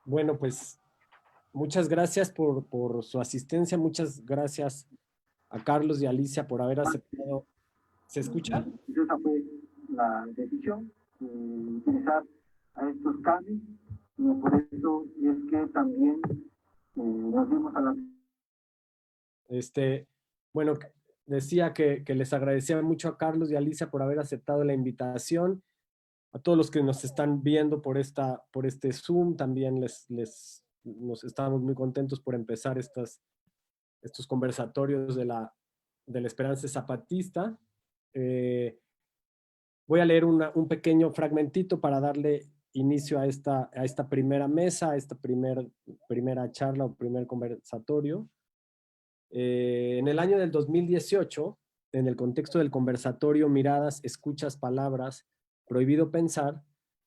Bueno, pues muchas gracias por su asistencia, muchas gracias a Carlos y Alicia por haber aceptado. ¿Se escucha? Esa fue la decisión, utilizar a estos cables, y por eso es que también nos dimos a la... Bueno, decía que les agradecía mucho a Carlos y a Alicia por haber aceptado la invitación. A todos los que nos están viendo por este Zoom, también nos estamos muy contentos por empezar estos conversatorios de la Esperanza Zapatista. Voy a leer un pequeño fragmentito para darle inicio a esta primera mesa, a esta primera charla o primer conversatorio. En el año del 2018, en el contexto del conversatorio Miradas, Escuchas, Palabras, Prohibido Pensar,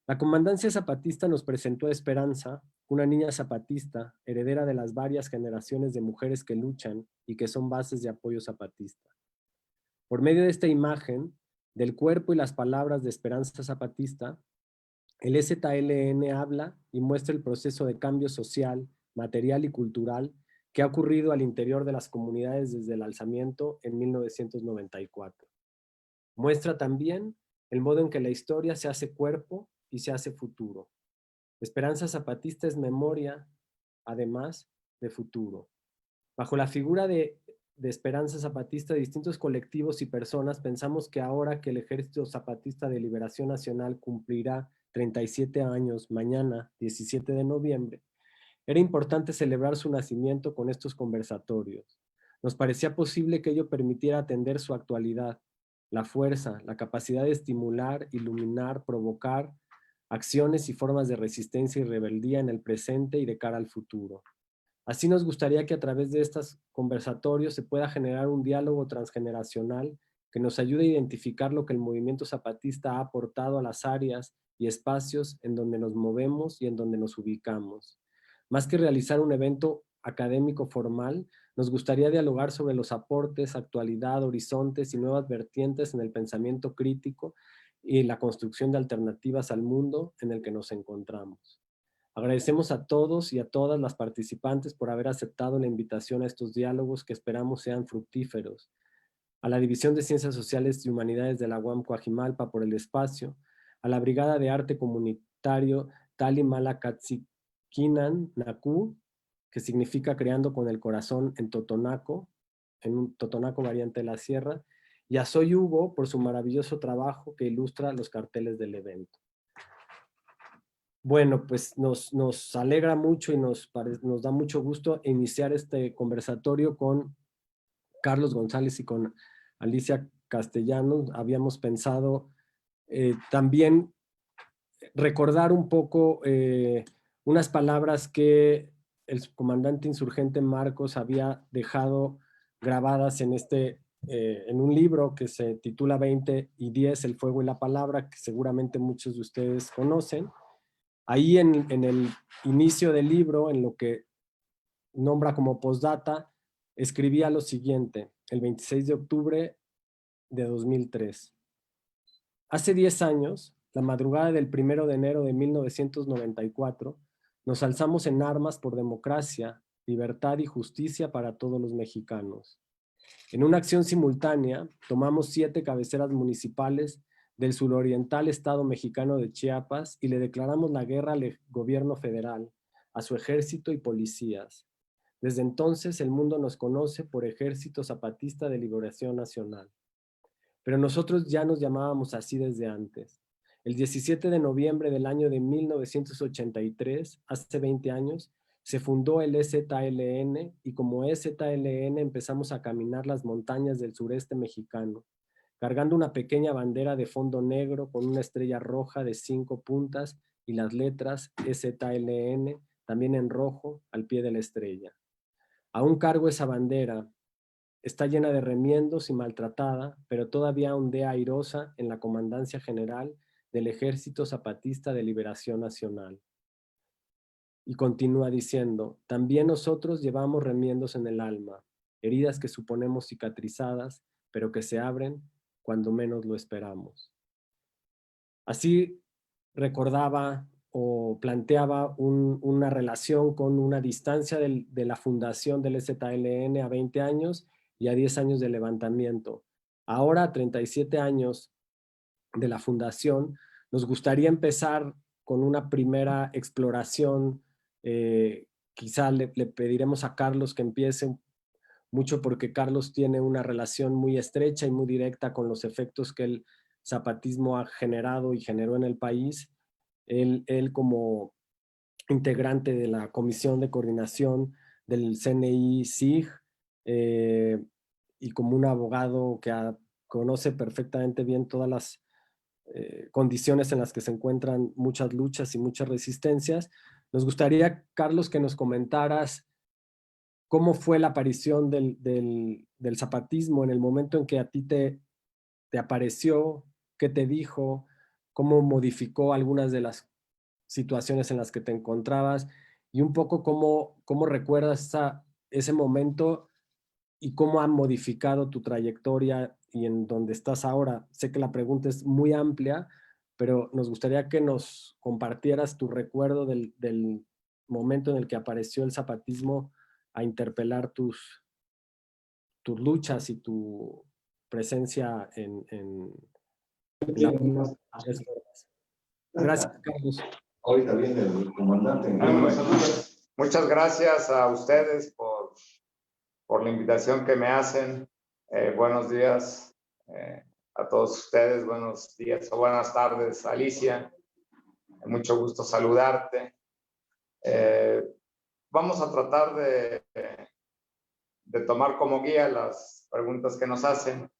La comandancia zapatista nos presentó a Esperanza, una niña zapatista, heredera de las varias generaciones de mujeres que luchan y que son bases de apoyo zapatista. Por medio de esta imagen, del cuerpo y las palabras de Esperanza Zapatista, el EZLN habla y muestra el proceso de cambio social, material y cultural que ha ocurrido al interior de las comunidades desde el alzamiento en 1994. Muestra también el modo en que la historia se hace cuerpo y se hace futuro. Esperanza Zapatista es memoria, además de futuro. Bajo la figura de Esperanza Zapatista, distintos colectivos y personas pensamos que ahora que el Ejército Zapatista de Liberación Nacional cumplirá 37 años mañana, 17 de noviembre, era importante celebrar su nacimiento con estos conversatorios. Nos parecía posible que ello permitiera atender su actualidad, la fuerza, la capacidad de estimular, iluminar, provocar acciones y formas de resistencia y rebeldía en el presente y de cara al futuro. Así nos gustaría que a través de estos conversatorios se pueda generar un diálogo transgeneracional que nos ayude a identificar lo que el movimiento zapatista ha aportado a las áreas y espacios en donde nos movemos y en donde nos ubicamos. Más que realizar un evento académico formal, nos gustaría dialogar sobre los aportes, actualidad, horizontes y nuevas vertientes en el pensamiento crítico y la construcción de alternativas al mundo en el que nos encontramos. Agradecemos a todos y a todas las participantes por haber aceptado la invitación a estos diálogos que esperamos sean fructíferos. A la División de Ciencias Sociales y Humanidades de la UAM Coajimalpa por el espacio, a la Brigada de Arte Comunitario Tali Malacatziquinan Nacu, que significa creando con el corazón en Totonaco, en un Totonaco variante de la sierra, y a Soy Hugo por su maravilloso trabajo que ilustra los carteles del evento. Bueno, pues nos alegra mucho y nos da mucho gusto iniciar este conversatorio con Carlos González y con Alicia Castellanos. Habíamos pensado también recordar un poco unas palabras que el comandante insurgente Marcos había dejado grabadas en un libro que se titula 20 y 10, El fuego y la palabra, que seguramente muchos de ustedes conocen. Ahí en el inicio del libro, en lo que nombra como postdata, escribía lo siguiente, el 26 de octubre de 2003. Hace 10 años, la madrugada del 1 de enero de 1994, nos alzamos en armas por democracia, libertad y justicia para todos los mexicanos. En una acción simultánea, tomamos 7 cabeceras municipales del suroriental estado mexicano de Chiapas y le declaramos la guerra al gobierno federal, a su ejército y policías. Desde entonces el mundo nos conoce por Ejército Zapatista de Liberación Nacional. Pero nosotros ya nos llamábamos así desde antes. El 17 de noviembre del año de 1983, hace 20 años, se fundó el EZLN y como EZLN empezamos a caminar las montañas del sureste mexicano, cargando una pequeña bandera de fondo negro con una estrella roja de 5 puntas y las letras EZLN también en rojo al pie de la estrella. Aún cargo esa bandera, está llena de remiendos y maltratada, pero todavía ondea airosa en la Comandancia General del Ejército Zapatista de Liberación Nacional. Y continúa diciendo, también nosotros llevamos remiendos en el alma, heridas que suponemos cicatrizadas, pero que se abren cuando menos lo esperamos. Así recordaba o planteaba una relación con una distancia de la fundación del EZLN a 20 años y a 10 años de levantamiento. Ahora, a 37 años de la fundación, nos gustaría empezar con una primera exploración. Quizá le pediremos a Carlos que empiece mucho porque Carlos tiene una relación muy estrecha y muy directa con los efectos que el zapatismo ha generado y generó en el país. Él como integrante de la Comisión de Coordinación del CNI-SIG y como un abogado que conoce perfectamente bien todas las condiciones en las que se encuentran muchas luchas y muchas resistencias. Nos gustaría, Carlos, que nos comentaras cómo fue la aparición del zapatismo en el momento en que a ti te apareció, qué te dijo, cómo modificó algunas de las situaciones en las que te encontrabas y un poco cómo recuerdas ese momento y cómo ha modificado tu trayectoria y en donde estás ahora. Sé que la pregunta es muy amplia, pero nos gustaría que nos compartieras tu recuerdo del momento en el que apareció el zapatismo a interpelar tus luchas y tu presencia en la... Gracias, Carlos. Ahorita viene el comandante. Muchas gracias a ustedes por la invitación que me hacen. Buenos días a todos ustedes. Buenos días o buenas tardes, Alicia. Mucho gusto saludarte. Vamos a tratar de tomar como guía las preguntas que nos hacen.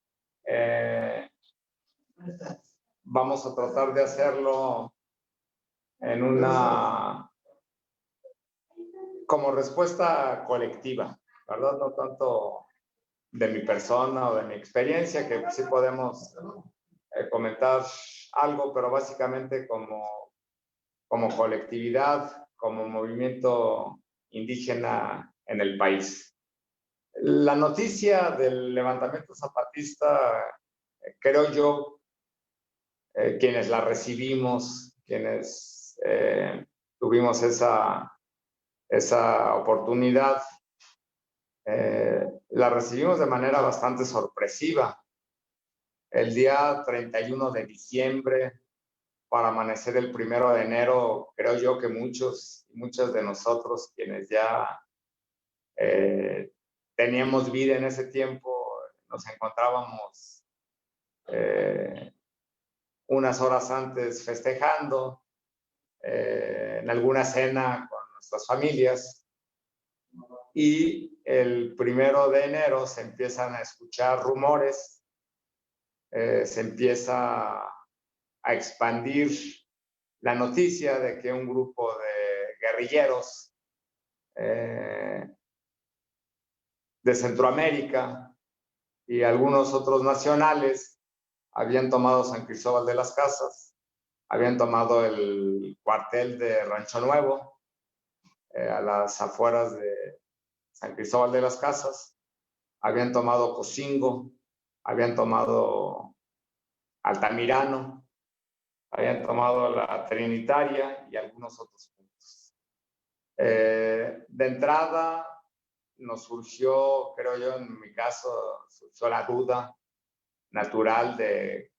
Vamos a tratar de hacerlo como respuesta colectiva, ¿verdad? No tanto de mi persona o de mi experiencia, que sí podemos comentar algo, pero básicamente como colectividad, como movimiento indígena en el país. La noticia del levantamiento zapatista, creo yo, quienes la recibimos, quienes tuvimos esa oportunidad, la recibimos de manera bastante sorpresiva. El día 31 de diciembre, para amanecer el 1 de enero, creo yo que muchas de nosotros, quienes ya teníamos vida en ese tiempo, nos encontrábamos unas horas antes festejando, en alguna cena con nuestras familias, y el 1 de enero se empiezan a escuchar rumores, se empieza a expandir la noticia de que un grupo de guerrilleros de Centroamérica y algunos otros nacionales habían tomado San Cristóbal de las Casas, habían tomado el cuartel de Rancho Nuevo, a las afueras de San Cristóbal de las Casas, habían tomado Cocingo, habían tomado Altamirano, habían tomado la Trinitaria y algunos otros puntos. De entrada nos surgió, creo yo, en mi caso, surgió la duda natural de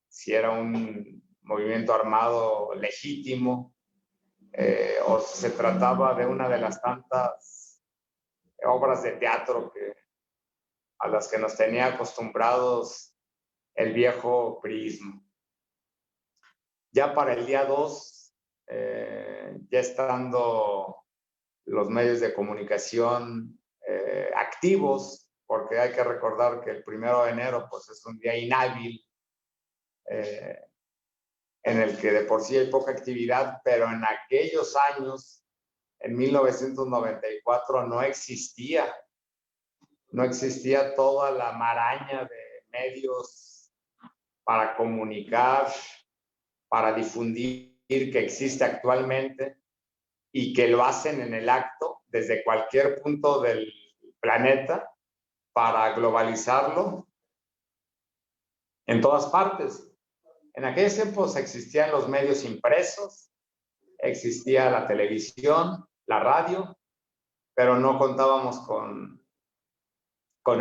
si era un movimiento armado legítimo o se trataba de una de las tantas obras de teatro a las que nos tenía acostumbrados el viejo priismo. Ya para el día 2, ya estando los medios de comunicación activos, porque hay que recordar que el 1 de enero pues, es un día inhábil, en el que de por sí hay poca actividad, pero en aquellos años, en 1994, no existía toda la maraña de medios para comunicar, para difundir que existe actualmente y que lo hacen en el acto desde cualquier punto del planeta para globalizarlo en todas partes. En aquellos tiempos existían los medios impresos, existía la televisión, la radio, pero no contábamos con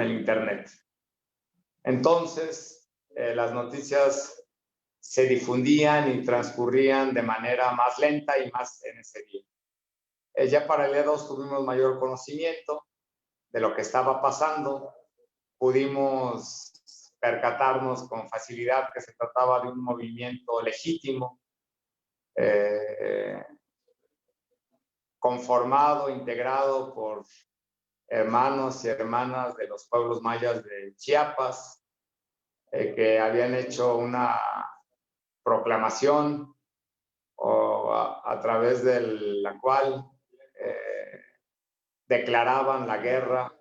el Internet. Entonces, las noticias se difundían y transcurrían de manera más lenta y más en ese día. Ya para el día 2 tuvimos mayor conocimiento de lo que estaba pasando, pudimos percatarnos con facilidad que se trataba de un movimiento legítimo, conformado, integrado por hermanos y hermanas de los pueblos mayas de Chiapas, que habían hecho una proclamación a través de la cual declaraban la guerra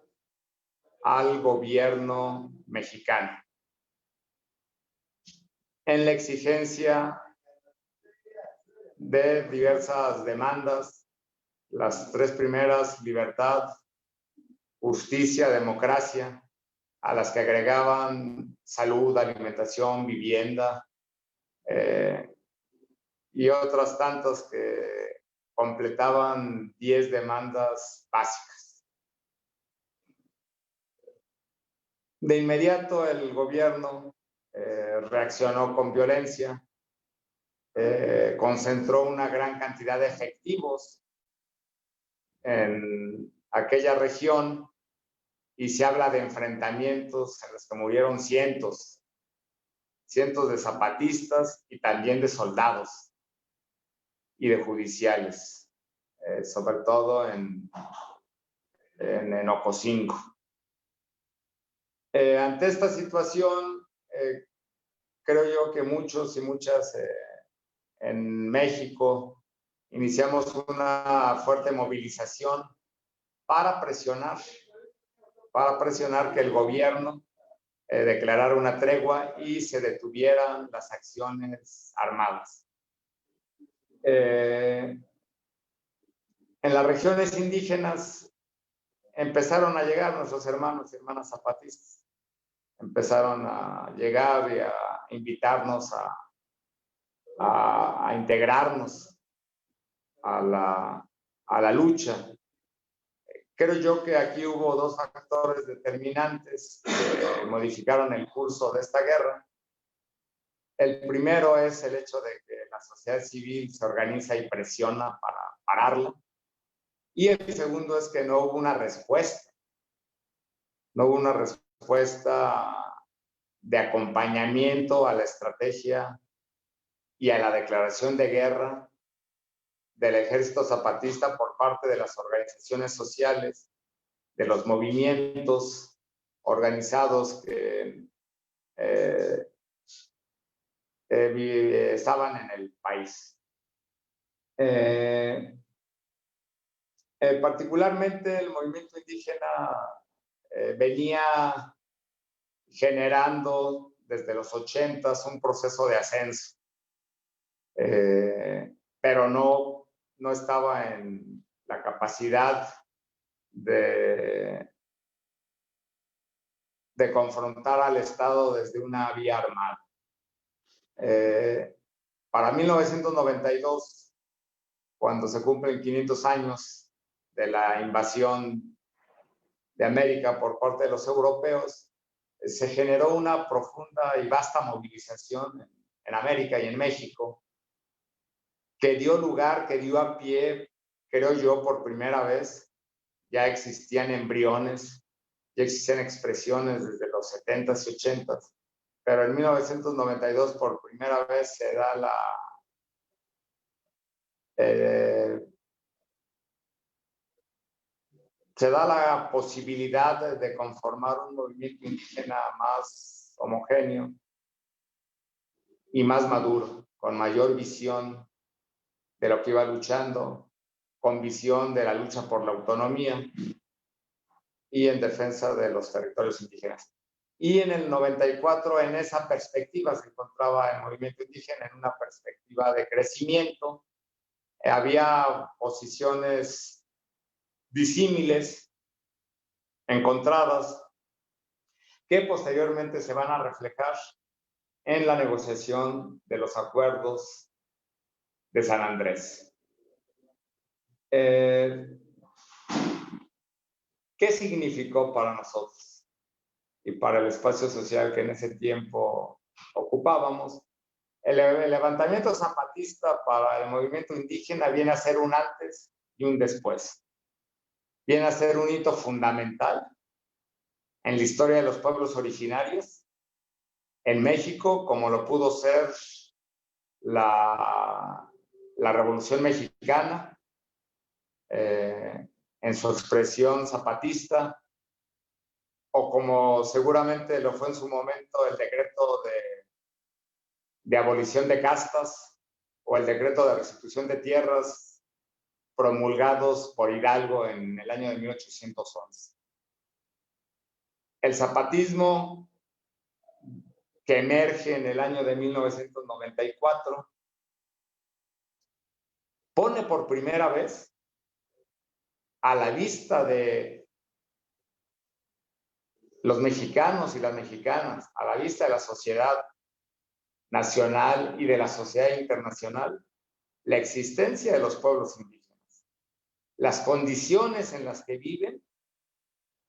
al gobierno mexicano, en la exigencia de diversas demandas. Las tres primeras: libertad, justicia, democracia, a las que agregaban salud, alimentación, vivienda, y otras tantas que completaban 10 demandas básicas. De inmediato el gobierno reaccionó con violencia, concentró una gran cantidad de efectivos en aquella región y se habla de enfrentamientos en los que murieron cientos de zapatistas y también de soldados y de judiciales, sobre todo en Ocosingo. Ante esta situación, creo yo que muchos y muchas en México iniciamos una fuerte movilización para presionar que el gobierno declarara una tregua y se detuvieran las acciones armadas. En las regiones indígenas empezaron a llegar nuestros hermanos y hermanas zapatistas. Empezaron a llegar y a invitarnos a integrarnos a la lucha. Creo yo que aquí hubo dos factores determinantes que modificaron el curso de esta guerra. El primero es el hecho de que la sociedad civil se organiza y presiona para pararla. Y el segundo es que no hubo una respuesta. No hubo una respuesta de acompañamiento a la estrategia y a la declaración de guerra del Ejército Zapatista por parte de las organizaciones sociales, de los movimientos organizados que estaban en el país. Particularmente el movimiento indígena venía generando desde los 80s un proceso de ascenso, pero no estaba en la capacidad de confrontar al Estado desde una vía armada. Para 1992, cuando se cumplen 500 años de la invasión de América por parte de los europeos, se generó una profunda y vasta movilización en América y en México, que dio a pie, creo yo, por primera vez. Ya existían embriones, ya existían expresiones desde los 70s y 80s, pero en 1992 por primera vez se da la posibilidad de conformar un movimiento indígena más homogéneo y más maduro, con mayor visión de lo que iba luchando, con visión de la lucha por la autonomía y en defensa de los territorios indígenas. Y en el 94, en esa perspectiva, se encontraba el movimiento indígena en una perspectiva de crecimiento. Había posiciones disímiles, encontradas, que posteriormente se van a reflejar en la negociación de los acuerdos de San Andrés. ¿Qué significó para nosotros y para el espacio social que en ese tiempo ocupábamos? El levantamiento zapatista para el movimiento indígena viene a ser un antes y un después. Viene a ser un hito fundamental en la historia de los pueblos originarios en México, como lo pudo ser la Revolución Mexicana, en su expresión zapatista, o como seguramente lo fue en su momento el decreto de abolición de castas o el decreto de restitución de tierras promulgados por Hidalgo en el año de 1811. El zapatismo que emerge en el año de 1994 pone por primera vez a la vista de los mexicanos y las mexicanas, a la vista de la sociedad nacional y de la sociedad internacional, la existencia de los pueblos indígenas, las condiciones en las que viven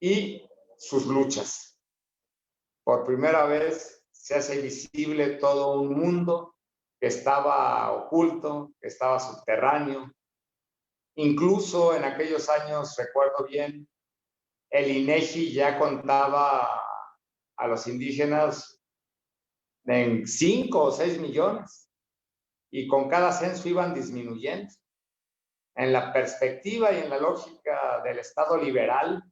y sus luchas. Por primera vez se hace visible todo un mundo que estaba oculto, que estaba subterráneo. Incluso en aquellos años, recuerdo bien, el INEGI ya contaba a los indígenas en 5 o 6 millones y con cada censo iban disminuyendo. En la perspectiva y en la lógica del Estado liberal,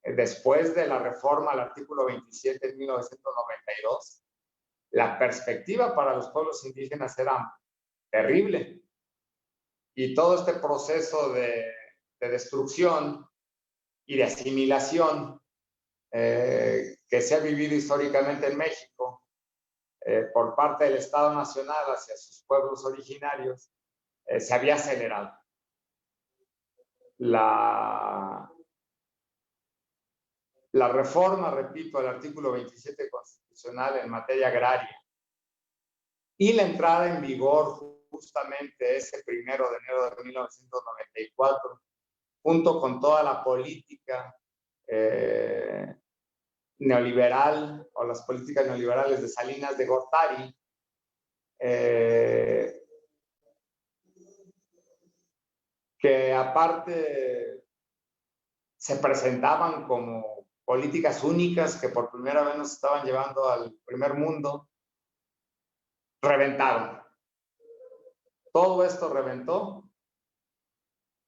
después de la reforma al artículo 27 en 1992, la perspectiva para los pueblos indígenas era terrible. Y todo este proceso de destrucción y de asimilación que se ha vivido históricamente en México por parte del Estado Nacional hacia sus pueblos originarios, se había acelerado. La reforma, repito, al artículo 27 constitucional en materia agraria y la entrada en vigor justamente ese 1 de enero de 1994, junto con toda la política neoliberal o las políticas neoliberales de Salinas de Gortari, que aparte se presentaban como políticas únicas que por primera vez nos estaban llevando al primer mundo, reventaron. Todo esto reventó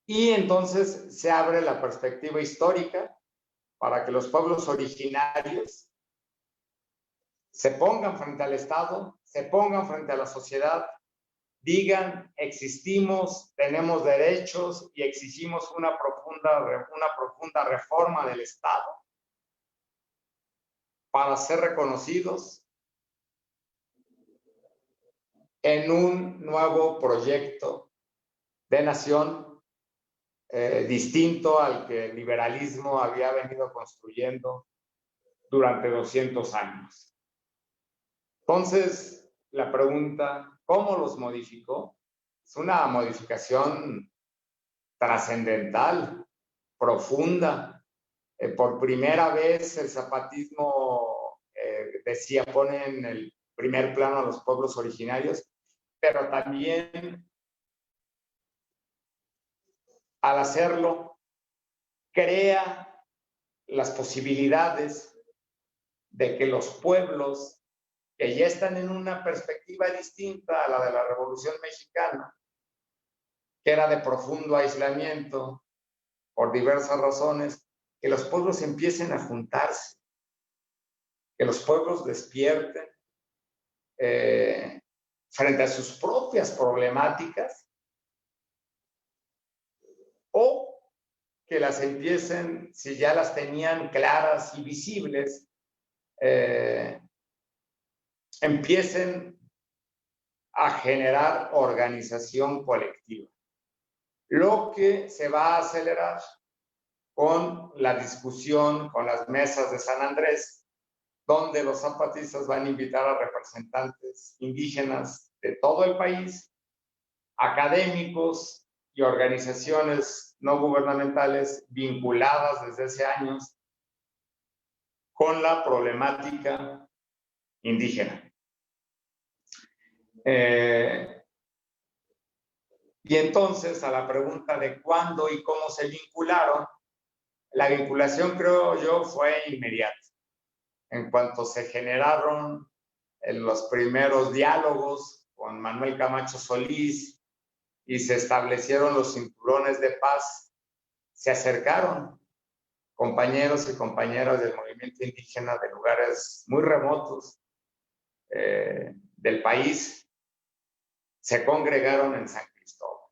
y entonces se abre la perspectiva histórica para que los pueblos originarios se pongan frente al Estado, se pongan frente a la sociedad, digan, existimos, tenemos derechos y exigimos una profunda reforma del Estado para ser reconocidos en un nuevo proyecto de nación distinto al que el liberalismo había venido construyendo durante 200 años. Entonces, la pregunta, ¿cómo los modificó? Es una modificación trascendental, profunda. Por primera vez el zapatismo pone en el primer plano a los pueblos originarios, pero también al hacerlo crea las posibilidades de que los pueblos que ya están en una perspectiva distinta a la de la Revolución Mexicana, que era de profundo aislamiento por diversas razones, que los pueblos empiecen a juntarse, que los pueblos despierten frente a sus propias problemáticas o que las empiecen, si ya las tenían claras y visibles, empiecen a generar organización colectiva. Lo que se va a acelerar con la discusión, con las mesas de San Andrés, donde los zapatistas van a invitar a representantes indígenas de todo el país, académicos y organizaciones no gubernamentales vinculadas desde hace años con la problemática indígena. Y entonces, a la pregunta de cuándo y cómo se vincularon, la vinculación, creo yo, fue inmediata. En cuanto se generaron los primeros diálogos con Manuel Camacho Solís y se establecieron los cinturones de paz, se acercaron compañeros y compañeras del movimiento indígena de lugares muy remotos del país, se congregaron en San Cristóbal.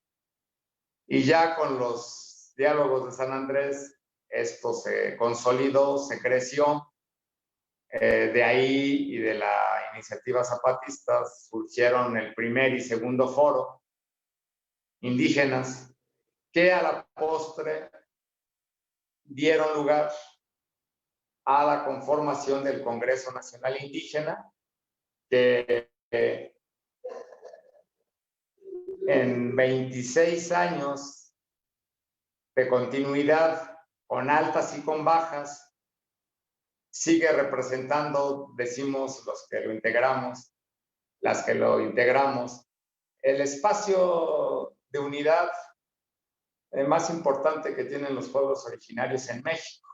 Y ya con los diálogos de San Andrés, esto se consolidó, se creció. De ahí y de la iniciativa zapatista surgieron el primer y segundo foro, indígenas, que a la postre dieron lugar a la conformación del Congreso Nacional Indígena, que en 26 años de continuidad, con altas y con bajas, sigue representando, decimos los que lo integramos, las que lo integramos, el espacio de unidad más importante que tienen los pueblos originarios en México.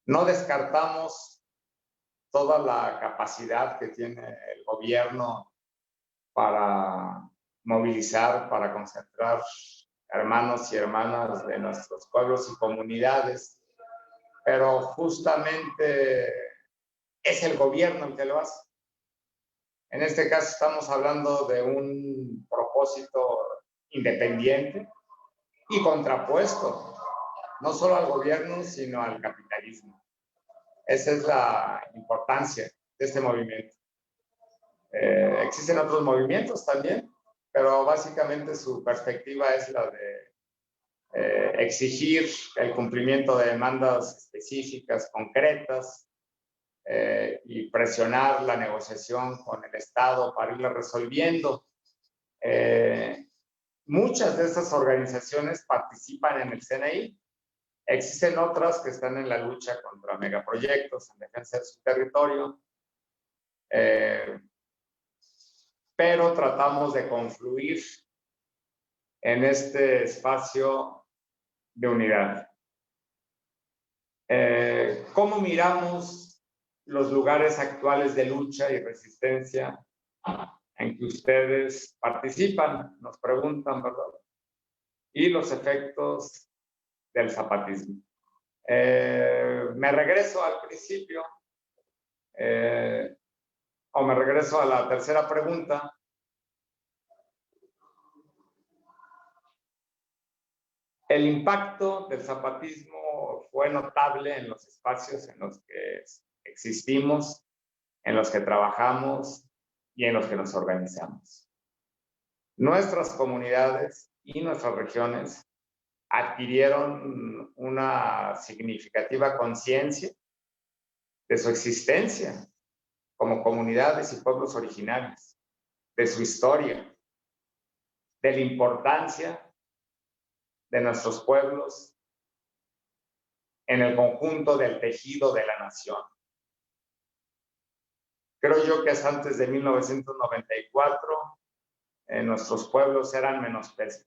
No descartamos toda la capacidad que tiene el gobierno para movilizar, para concentrar hermanos y hermanas de nuestros pueblos y comunidades, pero justamente es el gobierno el que lo hace. En este caso estamos hablando de un propósito independiente y contrapuesto, no solo al gobierno, sino al capitalismo. Esa es la importancia de este movimiento. Existen otros movimientos también, pero básicamente su perspectiva es la de exigir el cumplimiento de demandas específicas, concretas, y presionar la negociación con el Estado para irla resolviendo. Muchas de estas organizaciones participan en el CNI. Existen otras que están en la lucha contra megaproyectos en defensa de su territorio, pero tratamos de confluir en este espacio de unidad. ¿Cómo miramos los lugares actuales de lucha y resistencia en que ustedes participan? Nos preguntan, ¿verdad? Y los efectos del zapatismo. Me regreso al principio, o me regreso a la tercera pregunta. El impacto del zapatismo fue notable en los espacios en los que existimos, en los que trabajamos y en los que nos organizamos. Nuestras comunidades y nuestras regiones adquirieron una significativa conciencia de su existencia como comunidades y pueblos originarios, de su historia, de la importancia de nuestros pueblos en el conjunto del tejido de la nación. Creo yo que es antes de 1994, nuestros pueblos eran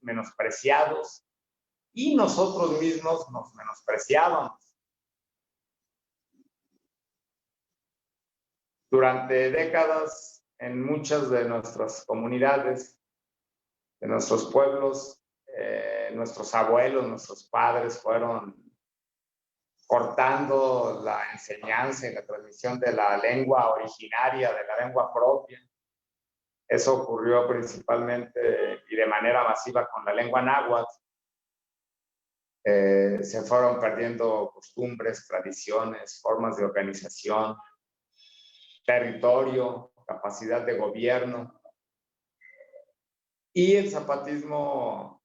menospreciados y nosotros mismos nos menospreciábamos. Durante décadas, en muchas de nuestras comunidades, de nuestros pueblos, nuestros abuelos, nuestros padres fueron cortando la enseñanza y la transmisión de la lengua originaria, de la lengua propia. Eso ocurrió principalmente y de manera masiva con la lengua náhuatl. Se fueron perdiendo costumbres, tradiciones, formas de organización, territorio, capacidad de gobierno. Y el zapatismo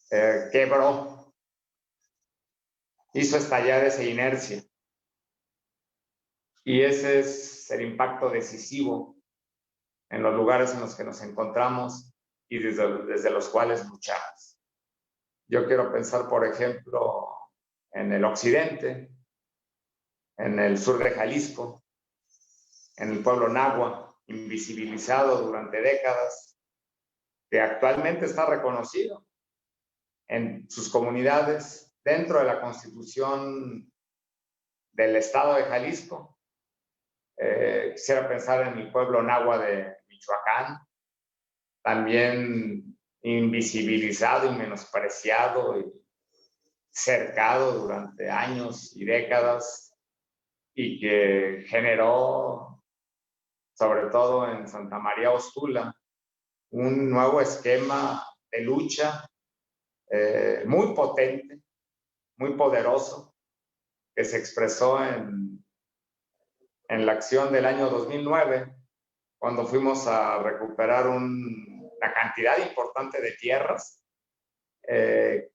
quebró, hizo estallar esa inercia. Y ese es el impacto decisivo en los lugares en los que nos encontramos y desde los cuales luchamos. Yo quiero pensar, por ejemplo, en el occidente, en el sur de Jalisco, en el pueblo náhuatl, invisibilizado durante décadas, que actualmente está reconocido en sus comunidades dentro de la Constitución del Estado de Jalisco. Quisiera pensar en el pueblo náhuatl de Michoacán, también invisibilizado y menospreciado y cercado durante años y décadas, y que generó, sobre todo en Santa María Ostula, un nuevo esquema de lucha muy potente, muy poderoso, que se expresó en la acción del año 2009, cuando fuimos a recuperar un una cantidad importante de tierras que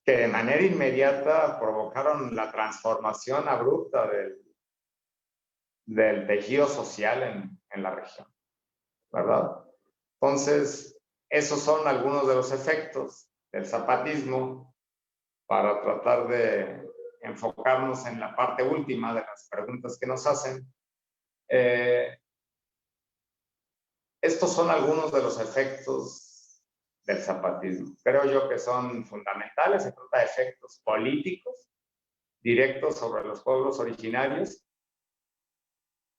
de manera inmediata provocaron la transformación abrupta del tejido social en la región, ¿verdad? Entonces, esos son algunos de los efectos del zapatismo para tratar de enfocarnos en la parte última de las preguntas que nos hacen. Estos son algunos de los efectos del zapatismo. Creo yo que son fundamentales. Se trata de efectos políticos directos sobre los pueblos originarios,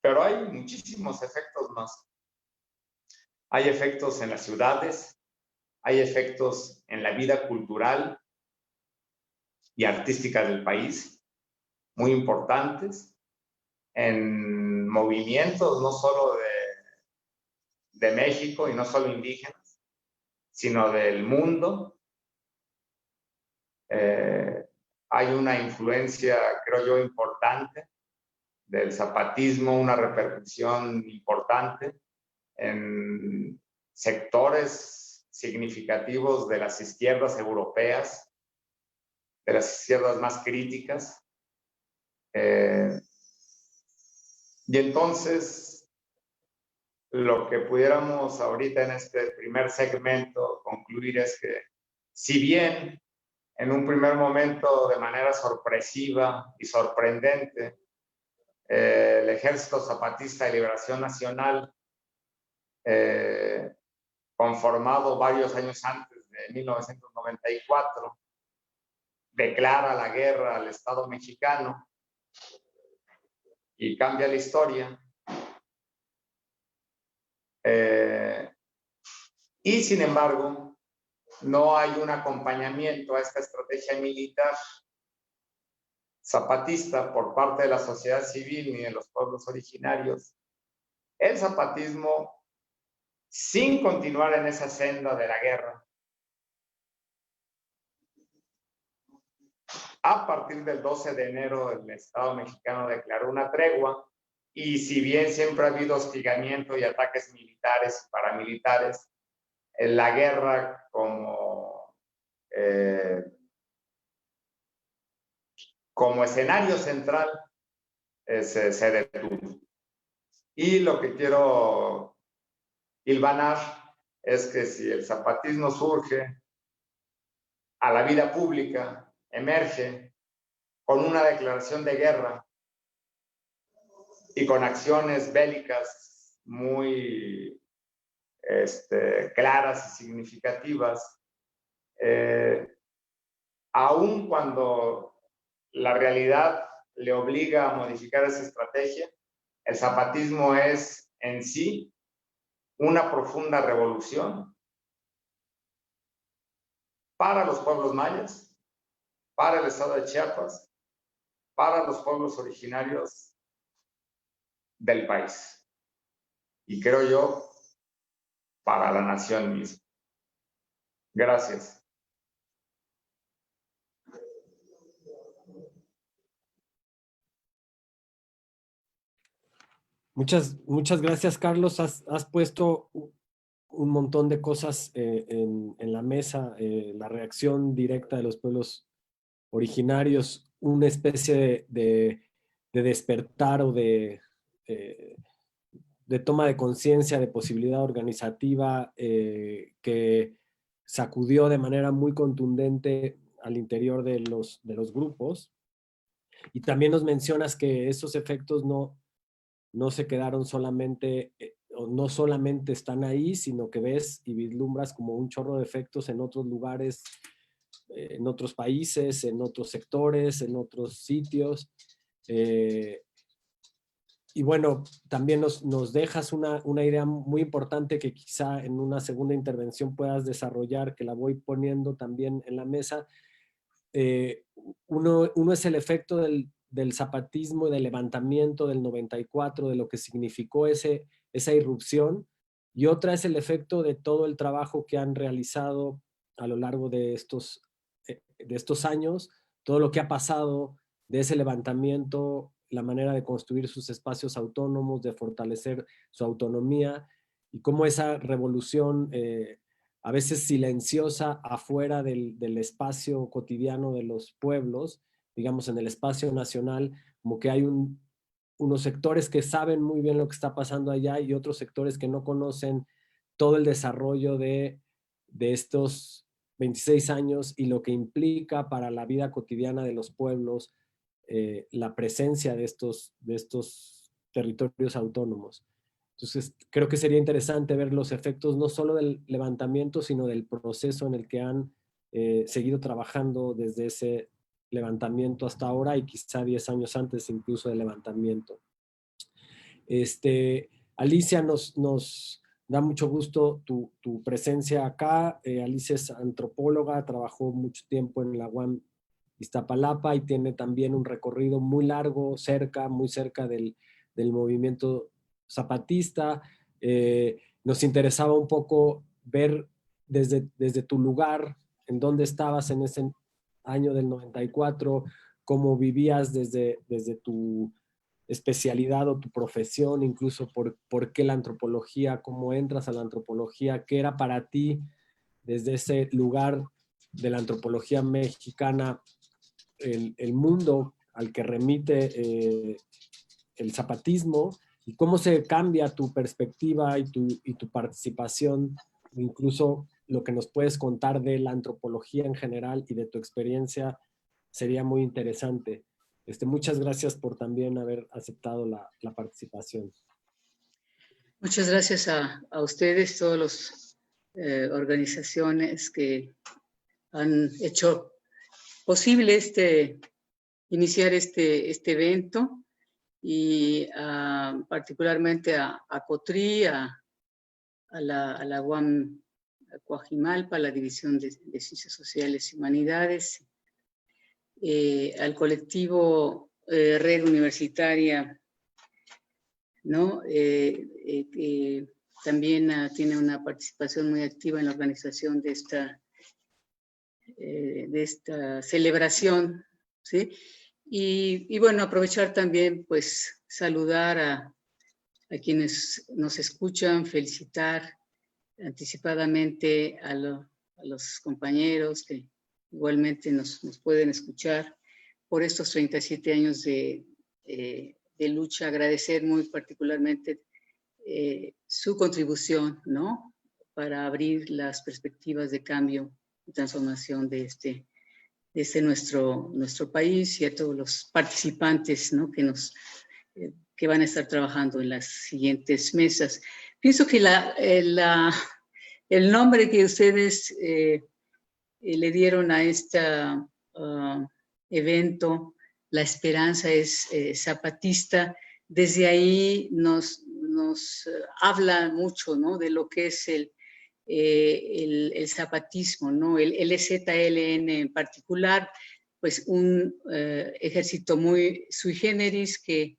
pero hay muchísimos efectos más. Hay efectos en las ciudades, hay efectos en la vida cultural y artística del país, muy importantes, en movimientos no solo de México y no solo indígenas, sino del mundo. Hay una influencia, creo yo, importante del zapatismo, una repercusión importante en sectores significativos de las izquierdas europeas, de las izquierdas más críticas. Y entonces, lo que pudiéramos ahorita en este primer segmento concluir es que, si bien en un primer momento de manera sorpresiva y sorprendente, el Ejército Zapatista de Liberación Nacional, conformado varios años antes de 1994, declara la guerra al Estado mexicano y cambia la historia. Y sin embargo, no hay un acompañamiento a esta estrategia militar zapatista por parte de la sociedad civil ni de los pueblos originarios. El zapatismo, sin continuar en esa senda de la guerra, a partir del 12 de enero el Estado mexicano declaró una tregua, y si bien siempre ha habido hostigamiento y ataques militares y paramilitares, la guerra como escenario central se detuvo. Y lo que quiero hilvanar es que si el zapatismo surge a la vida pública, emerge con una declaración de guerra y con acciones bélicas muy claras y significativas, aun cuando la realidad le obliga a modificar esa estrategia, el zapatismo es en sí una profunda revolución para los pueblos mayas, para el estado de Chiapas, para los pueblos originarios del país. Y creo yo, para la nación misma. Gracias. Muchas gracias, Carlos. Has puesto un montón de cosas en la mesa, la reacción directa de los pueblos originarios, una especie de despertar o de toma de conciencia, de posibilidad organizativa que sacudió de manera muy contundente al interior de los grupos. Y también nos mencionas que esos efectos no se quedaron solamente, o no solamente están ahí, sino que ves y vislumbras como un chorro de efectos en otros lugares, en otros países, en otros sectores, en otros sitios. Y bueno, también nos dejas una idea muy importante que quizá en una segunda intervención puedas desarrollar, que la voy poniendo también en la mesa. Uno es el efecto del zapatismo y del levantamiento del 94, de lo que significó esa irrupción, y otra es el efecto de todo el trabajo que han realizado a lo largo de estos años, todo lo que ha pasado de ese levantamiento, la manera de construir sus espacios autónomos, de fortalecer su autonomía, cómo esa revolución, a veces silenciosa, afuera del espacio cotidiano de los pueblos, digamos en el espacio nacional, como que hay unos sectores que saben muy bien lo que está pasando allá y otros sectores que no conocen todo el desarrollo de estos 26 años y lo que implica para la vida cotidiana de los pueblos la presencia de estos territorios autónomos. Entonces, creo que sería interesante ver los efectos no solo del levantamiento, sino del proceso en el que han seguido trabajando desde ese levantamiento hasta ahora y quizá 10 años antes incluso del levantamiento. Alicia, nos da mucho gusto tu presencia acá. Alicia es antropóloga, trabajó mucho tiempo en la UAM Iztapalapa y tiene también un recorrido muy largo, muy cerca del movimiento zapatista. Nos interesaba un poco ver desde tu lugar, en dónde estabas en ese año del 94, cómo vivías desde tu especialidad o tu profesión, incluso por qué la antropología, cómo entras a la antropología, qué era para ti desde ese lugar de la antropología mexicana, el mundo al que remite el zapatismo y cómo se cambia tu perspectiva y tu participación, incluso lo que nos puedes contar de la antropología en general y de tu experiencia sería muy interesante. Muchas gracias por también haber aceptado la participación. Muchas gracias a ustedes, todas las organizaciones que han hecho posible iniciar este evento y particularmente a COTRI, a la UAM Coajimalpa, a la División de Ciencias Sociales y Humanidades, al colectivo Red Universitaria, ¿no? También tiene una participación muy activa en la organización de esta celebración, ¿sí? Y bueno, aprovechar también, pues, saludar a quienes nos escuchan, felicitar anticipadamente a los compañeros que igualmente nos pueden escuchar por estos 37 años de lucha, agradecer muy particularmente su contribución, ¿no? Para abrir las perspectivas de cambio y transformación de nuestro país y a todos los participantes, ¿no? que van a estar trabajando en las siguientes mesas. Pienso que el nombre que ustedes le dieron a este evento, La Esperanza es Zapatista, desde ahí nos habla mucho, ¿no? De lo que es el zapatismo, ¿no? El EZLN en particular, pues un ejército muy sui generis que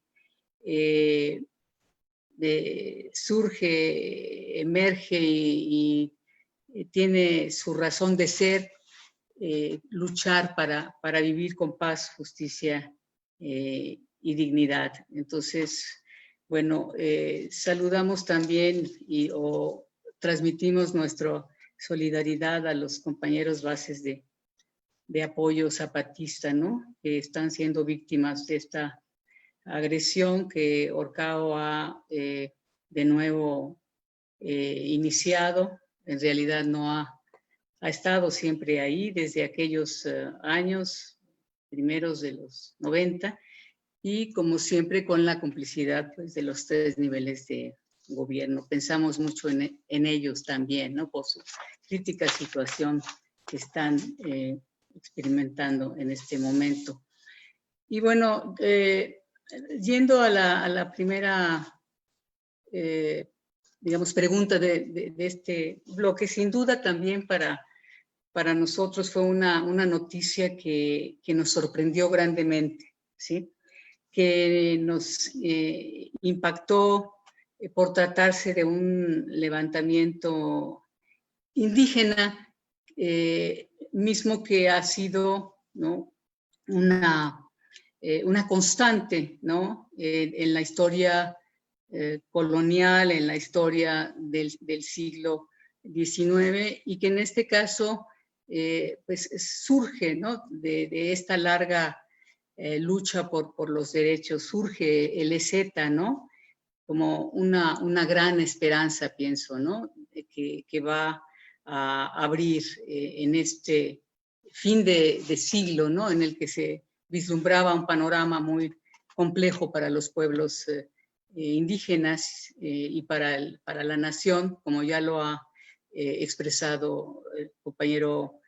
surge, emerge y tiene su razón de ser, luchar para vivir con paz, justicia y dignidad. Entonces, bueno, saludamos también o transmitimos nuestra solidaridad a los compañeros bases de apoyo zapatista, ¿no? Que están siendo víctimas de esta agresión que Horcao ha de nuevo iniciado. En realidad no ha estado siempre ahí desde aquellos años primeros de los 90 y como siempre con la complicidad, pues, de los 3 niveles de gobierno. Pensamos mucho en ellos también, ¿no? Por su crítica situación que están experimentando en este momento. Y bueno, yendo a la primera, digamos, pregunta de este bloque, sin duda también para nosotros fue una noticia que nos sorprendió grandemente, ¿sí? Que nos impactó por tratarse de un levantamiento indígena, mismo que ha sido, ¿no? una constante, ¿no? En la historia colonial en la historia del siglo XIX, y que en este caso pues surge, ¿no?, de esta larga lucha por los derechos, surge el EZ, ¿no?, como una gran esperanza, pienso, ¿no?, que va a abrir en este fin de siglo, ¿no?, en el que se vislumbraba un panorama muy complejo para los pueblos indígenas y para la nación, como ya lo ha expresado el compañero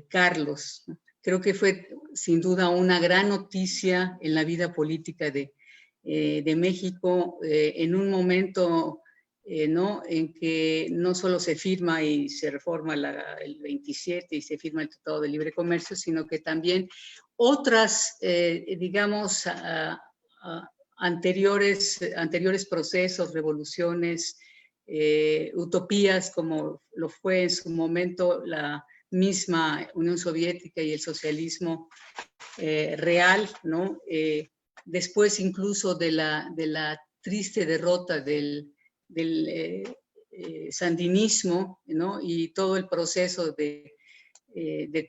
Carlos. Creo que fue sin duda una gran noticia en la vida política de México, en un momento ¿no?, en que no solo se firma y se reforma el 27 y se firma el Tratado de Libre Comercio, sino que también otras, digamos, anteriores procesos, revoluciones, utopías, como lo fue en su momento la misma Unión Soviética y el socialismo real, ¿no? Después incluso de la triste derrota del sandinismo, ¿no?, y todo el proceso de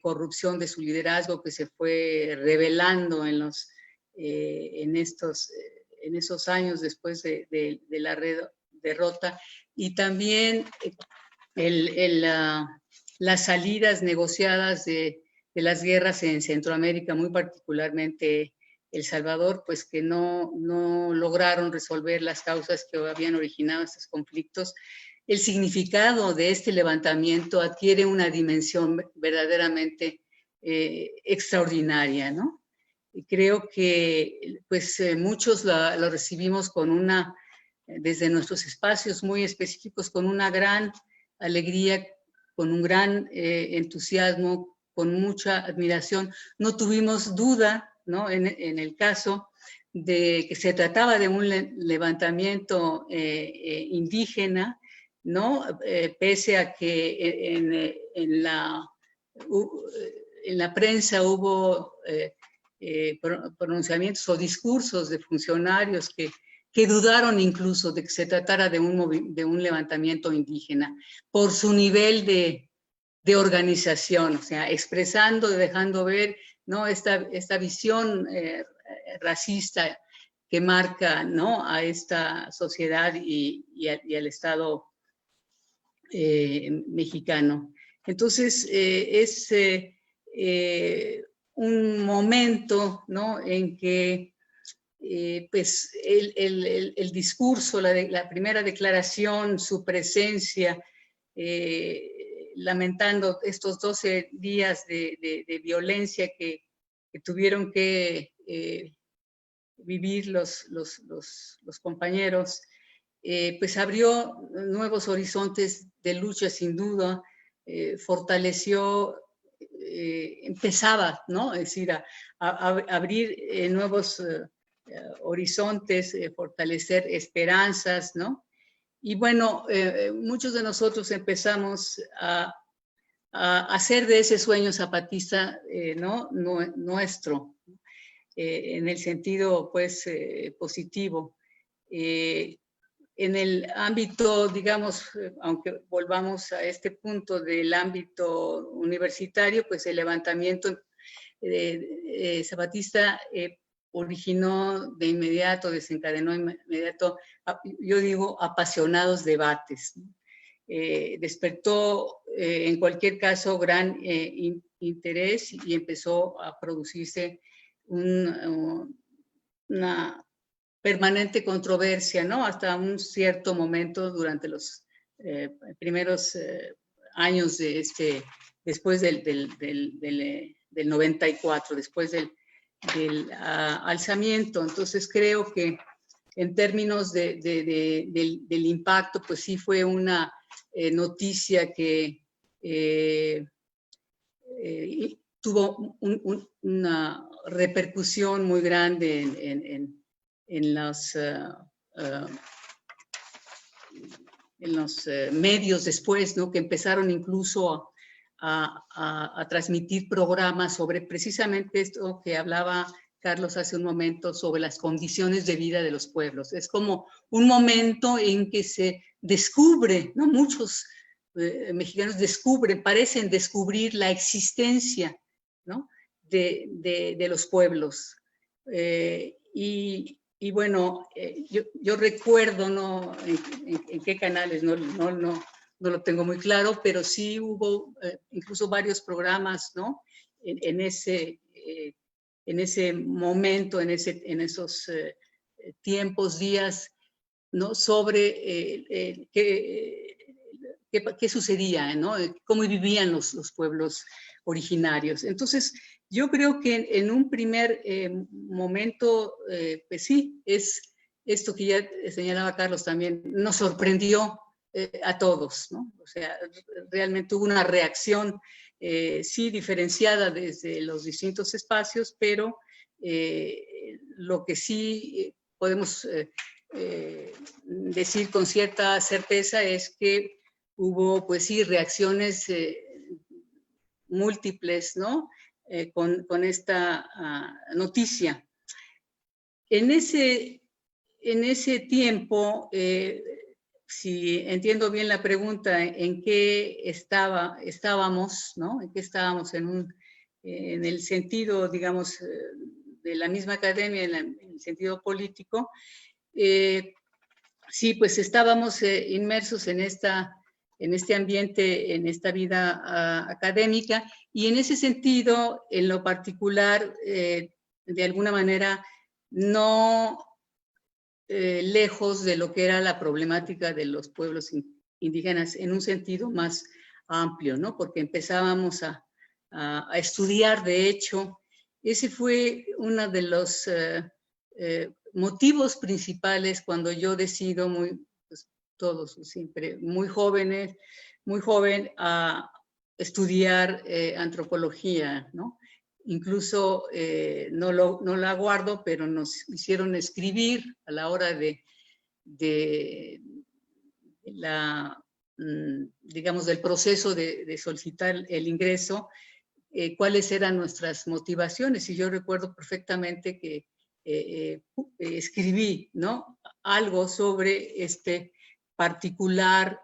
corrupción de su liderazgo que se fue revelando en esos años después de la derrota, y también las salidas negociadas de las guerras en Centroamérica, muy particularmente El Salvador, pues que no lograron resolver las causas que habían originado estos conflictos. El significado de este levantamiento adquiere una dimensión verdaderamente extraordinaria, ¿no? Y creo que pues muchos lo recibimos desde nuestros espacios muy específicos, con una gran alegría, con un gran entusiasmo, con mucha admiración. No tuvimos duda, ¿no?, en el caso de que se trataba de un levantamiento indígena, ¿no?, pese a que en la prensa hubo pronunciamientos o discursos de funcionarios que dudaron incluso de que se tratara de un levantamiento indígena, por su nivel de organización, o sea, expresando, dejando ver, ¿no?, esta visión racista que marca, ¿no?, a esta sociedad y al Estado mexicano. Entonces, es un momento, ¿no?, en que pues el discurso, la primera declaración, su presencia, lamentando estos 12 días de violencia que tuvieron que vivir los compañeros, pues abrió nuevos horizontes de lucha, sin duda, fortaleció, empezaba, ¿no?, es decir, a abrir nuevos horizontes, fortalecer esperanzas, ¿no? Y bueno, muchos de nosotros empezamos a hacer de ese sueño zapatista, ¿no?, nuestro, en el sentido, pues, positivo. En el ámbito, digamos, aunque volvamos a este punto del ámbito universitario, pues el levantamiento zapatista originó de inmediato, desencadenó de inmediato, yo digo, apasionados debates. Despertó, en cualquier caso, gran interés, y empezó a producirse una permanente controversia, ¿no?, hasta un cierto momento durante los primeros años después del 94, después del alzamiento. Entonces creo que en términos del impacto, pues sí fue una noticia que tuvo una repercusión muy grande en los medios después, ¿no?, que empezaron incluso a transmitir programas sobre precisamente esto que hablaba Carlos hace un momento sobre las condiciones de vida de los pueblos. Es como un momento en que se descubre, ¿no? Muchos mexicanos parecen descubrir la existencia, ¿no? de los pueblos. Y bueno, yo recuerdo, ¿no? en qué canales, no lo tengo muy claro, pero sí hubo incluso varios programas, ¿no? en ese momento, en esos tiempos, días, ¿no? Sobre qué sucedía, ¿no? Cómo vivían los pueblos originarios. Entonces, yo creo que en un primer momento, pues sí, es esto que ya señalaba Carlos también, nos sorprendió a todos, ¿no? O sea, realmente hubo una reacción, sí, diferenciada desde los distintos espacios, pero lo que sí podemos decir con cierta certeza es que hubo, pues sí, reacciones múltiples, ¿no? Con esta noticia. En ese tiempo, si entiendo bien la pregunta, ¿en qué estábamos, ¿no? ¿En qué estábamos en el sentido, digamos, de la misma academia, en el sentido político? Sí, pues estábamos inmersos en este ambiente, en esta vida académica, y en ese sentido, en lo particular, de alguna manera, no lejos de lo que era la problemática de los pueblos indígenas, en un sentido más amplio, ¿no? Porque empezábamos a estudiar, de hecho, ese fue uno de los motivos principales cuando yo decido, pues, todos siempre muy jóvenes, muy joven, a estudiar antropología, ¿no? Incluso no la guardo, pero nos hicieron escribir a la hora digamos, del proceso de solicitar el ingreso, cuáles eran nuestras motivaciones. Y yo recuerdo perfectamente que escribí, ¿no? Algo sobre esta particular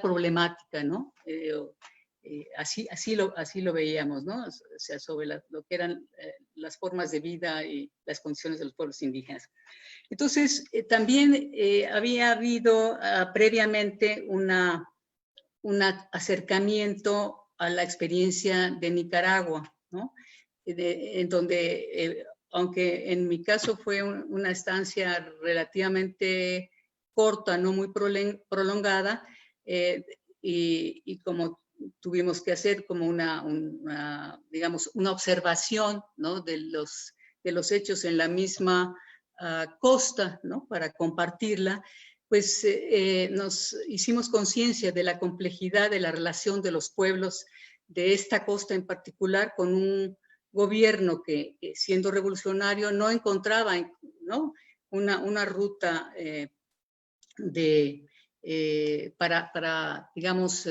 problemática, ¿no? Así lo veíamos, ¿no? O sea, sobre lo que eran las formas de vida y las condiciones de los pueblos indígenas. Entonces, también había habido previamente un acercamiento a la experiencia de Nicaragua, ¿no? En donde, aunque en mi caso fue una estancia relativamente corta, no muy prolongada, y como tuvimos que hacer como digamos, una observación, ¿no? de los hechos en la misma costa, ¿no? Para compartirla, pues nos hicimos conciencia de la complejidad de la relación de los pueblos de esta costa en particular con un gobierno que siendo revolucionario no encontraba, ¿no? una ruta para digamos,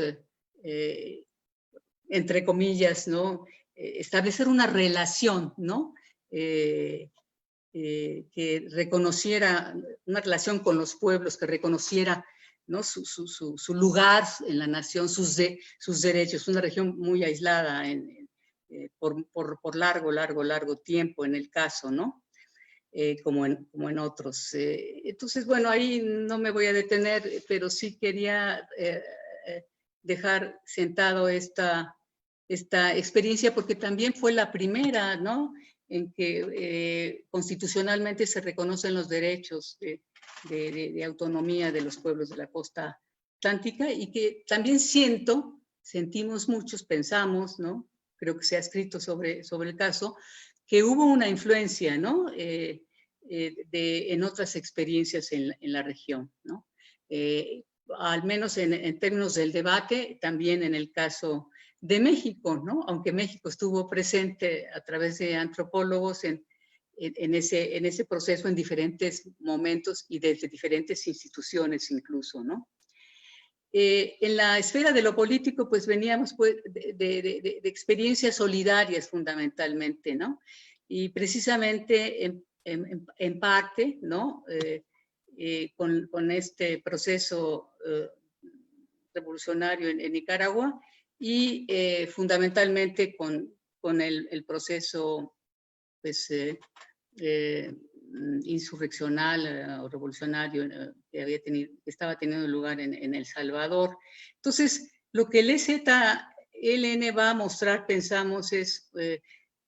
entre comillas, ¿no? Establecer una relación, ¿no? Que reconociera una relación con los pueblos, que reconociera, ¿no? su lugar en la nación, sus derechos. Una región muy aislada por largo tiempo en el caso, ¿no? Como en otros. Entonces, bueno, ahí no me voy a detener, pero sí quería dejar sentado esta experiencia, porque también fue la primera, ¿no? En que constitucionalmente se reconocen los derechos de autonomía de los pueblos de la costa atlántica, y que también sentimos muchos, pensamos, ¿no? Creo que se ha escrito sobre el caso, que hubo una influencia, ¿no? En otras experiencias en la región, ¿no? Al menos en términos del debate, también en el caso de México, ¿no? Aunque México estuvo presente a través de antropólogos en ese proceso en diferentes momentos y desde diferentes instituciones incluso, ¿no? En la esfera de lo político, pues veníamos pues, de experiencias solidarias fundamentalmente, ¿no? Y precisamente en parte, ¿no? Con este proceso revolucionario en Nicaragua y fundamentalmente con el proceso pues, insurreccional o revolucionario que estaba teniendo lugar en El Salvador. Entonces, lo que el EZLN va a mostrar, pensamos, es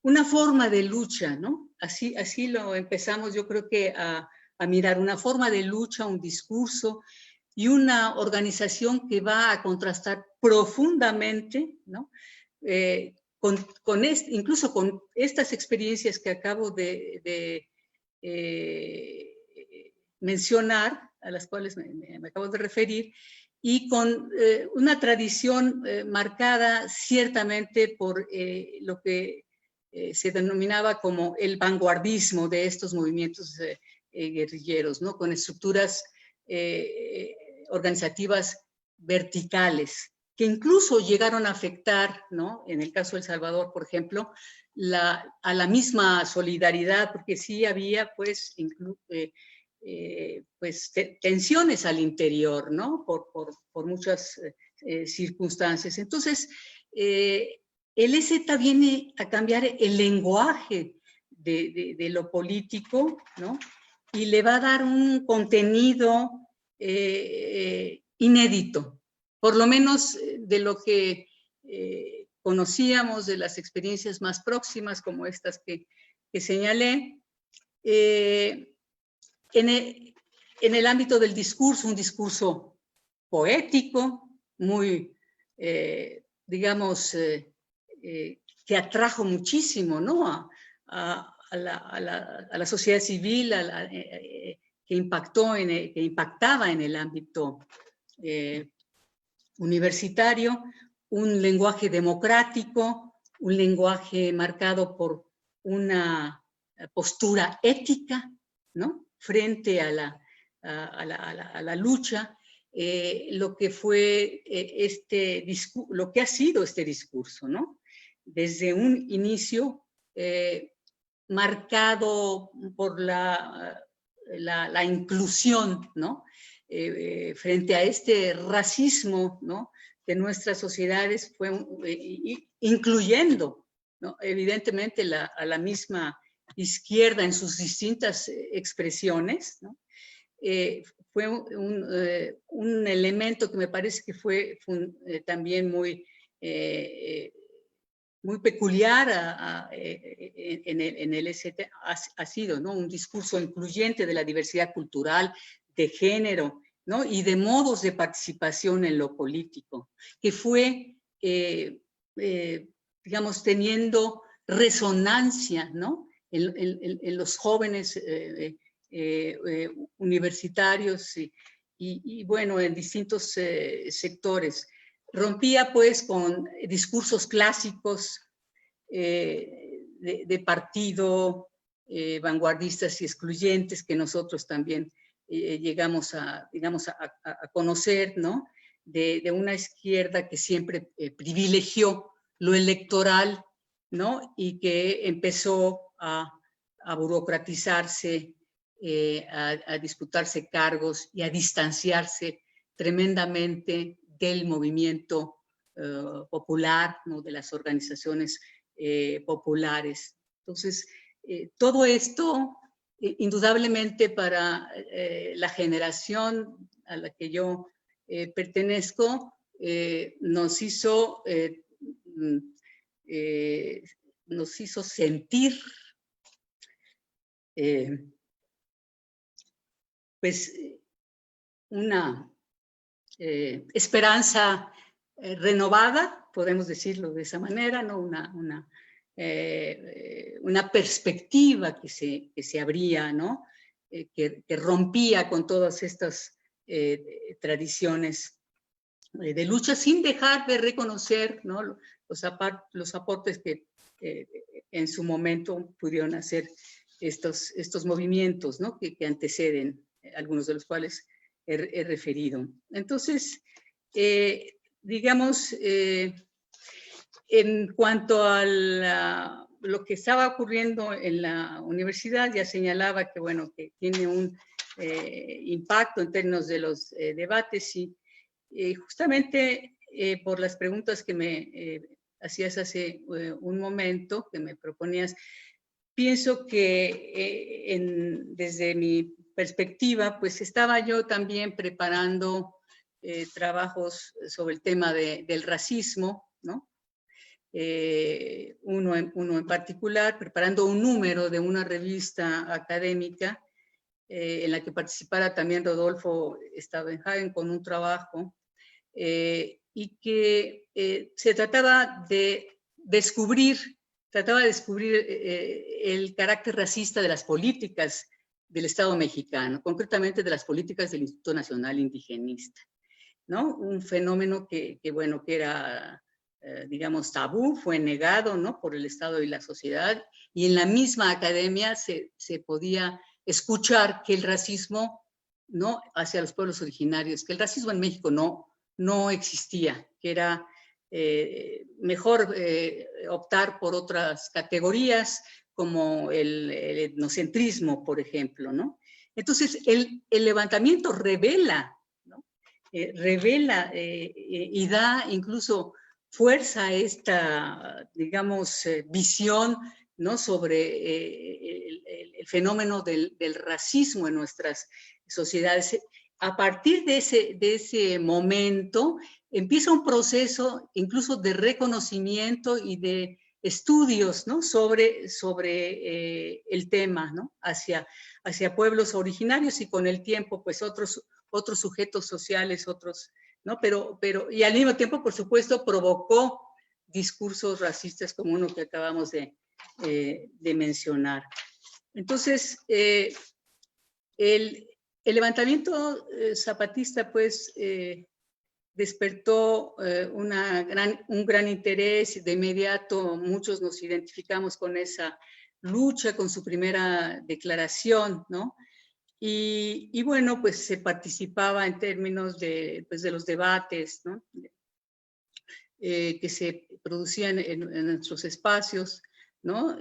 una forma de lucha, ¿no? Así lo empezamos, yo creo que a mirar, una forma de lucha, un discurso y una organización que va a contrastar profundamente, ¿no? Incluso con estas experiencias que acabo de mencionar, a las cuales me acabo de referir, y con una tradición marcada ciertamente por lo que se denominaba como el vanguardismo de estos movimientos guerrilleros, ¿no? Con estructuras organizativas verticales, que incluso llegaron a afectar, ¿no? En el caso de El Salvador, por ejemplo, a la misma solidaridad, porque sí había, pues, tensiones al interior, ¿no? Por muchas circunstancias. Entonces, el EZ viene a cambiar el lenguaje de lo político, ¿no? Y le va a dar un contenido inédito, por lo menos de lo que conocíamos de las experiencias más próximas, como estas que señalé. En el ámbito del discurso, un discurso poético, muy, digamos, que atrajo muchísimo, ¿no? A la sociedad civil, que impactaba en el ámbito universitario, un lenguaje democrático, un lenguaje marcado por una postura ética, ¿no? Frente a la lucha, lo que fue lo que ha sido este discurso, ¿no? Desde un inicio marcado por la inclusión, ¿no? Frente a este racismo, ¿no? De nuestras sociedades, fue incluyendo, ¿no? Evidentemente a la misma izquierda en sus distintas expresiones, ¿no? Fue un elemento que me parece que fue también muy peculiar en el EZ, ha sido, ¿no? Un discurso incluyente de la diversidad cultural, de género, ¿no? Y de modos de participación en lo político, que fue, digamos, teniendo resonancia, ¿no? En los jóvenes universitarios y, bueno, en distintos sectores. Rompía, pues, con discursos clásicos de partido, vanguardistas y excluyentes, que nosotros también llegamos a conocer, ¿no? De una izquierda que siempre privilegió lo electoral, ¿no? Y que empezó a burocratizarse, a disputarse cargos y a distanciarse tremendamente del movimiento popular, ¿no? De las organizaciones populares. Entonces, todo esto, indudablemente para la generación a la que yo pertenezco, nos hizo sentir pues una esperanza renovada, podemos decirlo de esa manera, ¿no? Una perspectiva que se abría, ¿no? Que rompía con todas estas tradiciones de lucha, sin dejar de reconocer, ¿no? los aportes que en su momento pudieron hacer estos movimientos, ¿no? que anteceden, algunos de los cuales he referido. Entonces, digamos, en cuanto a lo que estaba ocurriendo en la universidad, ya señalaba que, bueno, que tiene un impacto en términos de los debates y justamente por las preguntas que me hacías hace un momento, que me proponías, pienso que desde mi perspectiva, pues estaba yo también preparando trabajos sobre el tema del racismo, ¿no? Uno en particular, preparando un número de una revista académica en la que participara también Rodolfo Stavenhagen con un trabajo, y que se trataba de descubrir el carácter racista de las políticas del Estado mexicano, concretamente de las políticas del Instituto Nacional Indigenista, ¿no? Un fenómeno que bueno, que era, digamos, tabú, fue negado, ¿no? Por el Estado y la sociedad, y en la misma academia se podía escuchar que el racismo, ¿no? Hacia los pueblos originarios, que el racismo en México no existía, que era mejor optar por otras categorías como el etnocentrismo, por ejemplo, ¿no? Entonces, el levantamiento revela, ¿no? Revela y da incluso fuerza a esta, digamos, visión, ¿no? Sobre el fenómeno del racismo en nuestras sociedades. A partir de ese momento empieza un proceso incluso de reconocimiento y de estudios, ¿no? sobre el tema, ¿no? hacia pueblos originarios y con el tiempo pues otros sujetos sociales, ¿no? pero y al mismo tiempo, por supuesto, provocó discursos racistas como uno que acabamos de mencionar. Entonces, el levantamiento zapatista, pues, despertó un gran interés. De inmediato muchos nos identificamos con esa lucha, con su primera declaración, ¿no? Y bueno, pues se participaba en términos de los debates, ¿no? Que se producían en nuestros espacios, ¿no?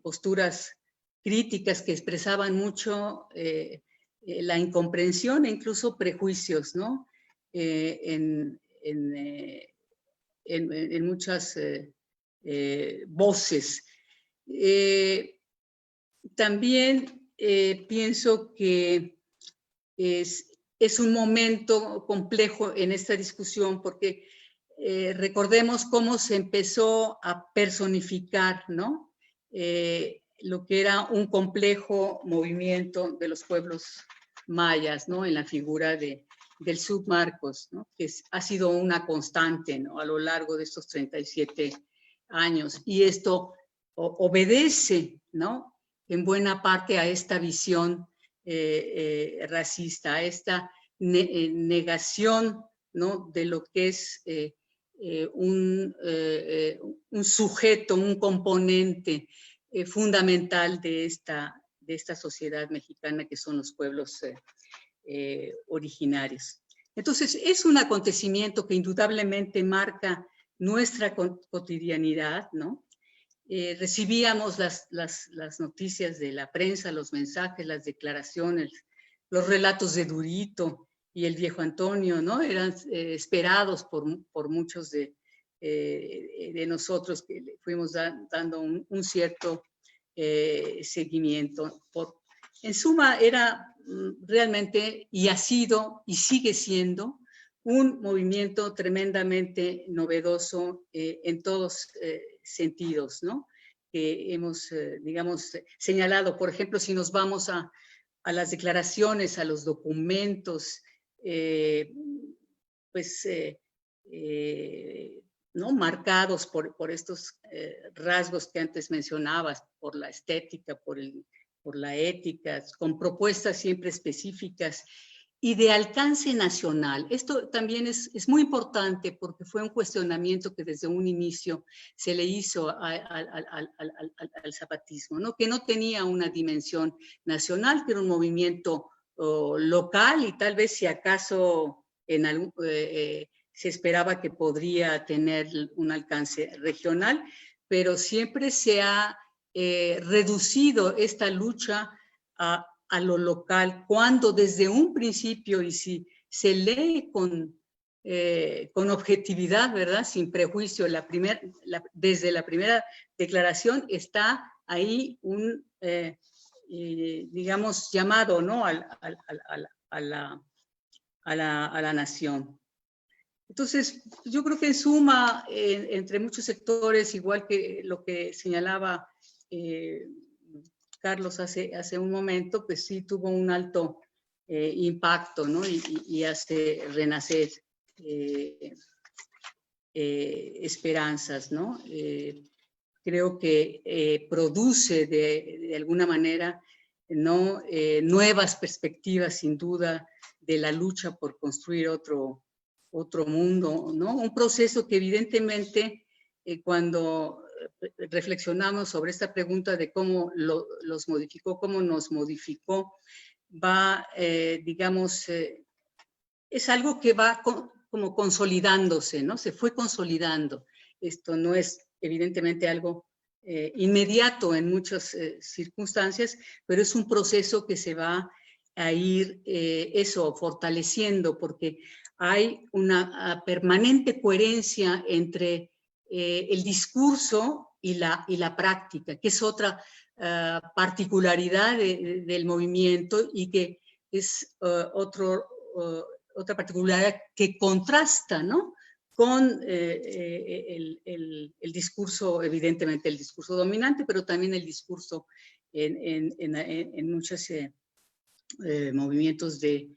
Posturas críticas que expresaban mucho la incomprensión e incluso prejuicios, ¿no? En muchas voces. También pienso que es un momento complejo en esta discusión porque recordemos cómo se empezó a personificar, ¿no? Lo que era un complejo movimiento de los pueblos mayas, ¿no? En la figura del Submarcos, ¿no? Que ha sido una constante, ¿no? A lo largo de estos 37 años. Y esto obedece, ¿no? En buena parte a esta visión racista, a esta negación, ¿no? De lo que es un sujeto, un componente fundamental de esta sociedad mexicana que son los pueblos originarios. Entonces, es un acontecimiento que indudablemente marca nuestra cotidianidad, ¿no? Recibíamos las noticias de la prensa, los mensajes, las declaraciones, los relatos de Durito y el viejo Antonio, ¿no? Eran esperados por muchos de nosotros que le fuimos dando un cierto seguimiento. En suma, era realmente, y ha sido, y sigue siendo, un movimiento tremendamente novedoso en todos sentidos, ¿no? Que hemos, digamos, señalado. Por ejemplo, si nos vamos a las declaraciones, a los documentos, pues, ¿no? Marcados por estos rasgos que antes mencionabas, por la estética, por la ética, con propuestas siempre específicas y de alcance nacional. Esto también es muy importante porque fue un cuestionamiento que desde un inicio se le hizo al zapatismo, ¿no? Que no tenía una dimensión nacional, que era un movimiento local y tal vez si acaso se esperaba que podría tener un alcance regional, pero siempre se ha reducido esta lucha a lo local, cuando desde un principio, y si se lee con objetividad, ¿verdad? Sin prejuicio, desde la primera declaración está ahí un, digamos, llamado, ¿no? a la nación. Entonces, yo creo que en suma, entre muchos sectores, igual que lo que señalaba Carlos hace un momento, pues sí tuvo un alto impacto, ¿no? Y hace renacer esperanzas, ¿no? Creo que produce de alguna manera, ¿no? Nuevas perspectivas, sin duda, de la lucha por construir otro mundo, ¿no? Un proceso que evidentemente cuando reflexionamos sobre esta pregunta de cómo los modificó, cómo nos modificó, va, digamos, es algo que va como consolidándose, ¿no? Se fue consolidando. Esto no es evidentemente algo inmediato en muchas circunstancias, pero es un proceso que se va a ir fortaleciendo, porque hay una permanente coherencia entre el discurso y la práctica, que es otra particularidad del movimiento y que es otra particularidad que contrasta, ¿no? Con el discurso, evidentemente el discurso dominante, pero también el discurso en muchos movimientos de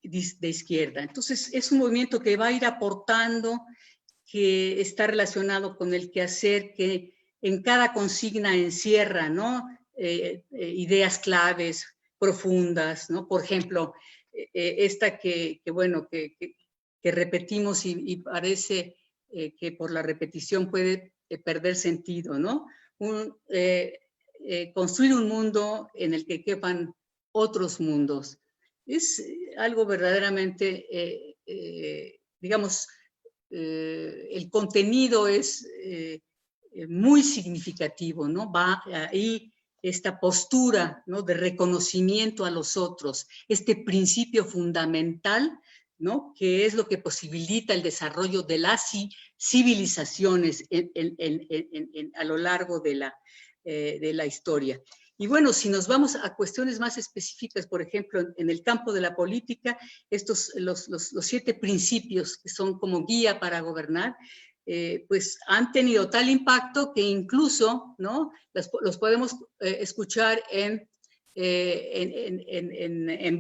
izquierda. Entonces, es un movimiento que va a ir aportando, que está relacionado con el quehacer, que en cada consigna encierra, ¿no? Ideas claves, profundas, ¿no? Por ejemplo, esta que repetimos y parece que por la repetición puede perder sentido, ¿no? Construir un mundo en el que quepan otros mundos. Es algo verdaderamente, digamos, el contenido es muy significativo, ¿no? Va ahí esta postura, ¿no? De reconocimiento a los otros, este principio fundamental, ¿no? Que es lo que posibilita el desarrollo de las civilizaciones a lo largo de la historia. Y bueno, si nos vamos a cuestiones más específicas, por ejemplo, en el campo de la política, los 7 principios que son como guía para gobernar, pues han tenido tal impacto que incluso, ¿no? Los podemos escuchar en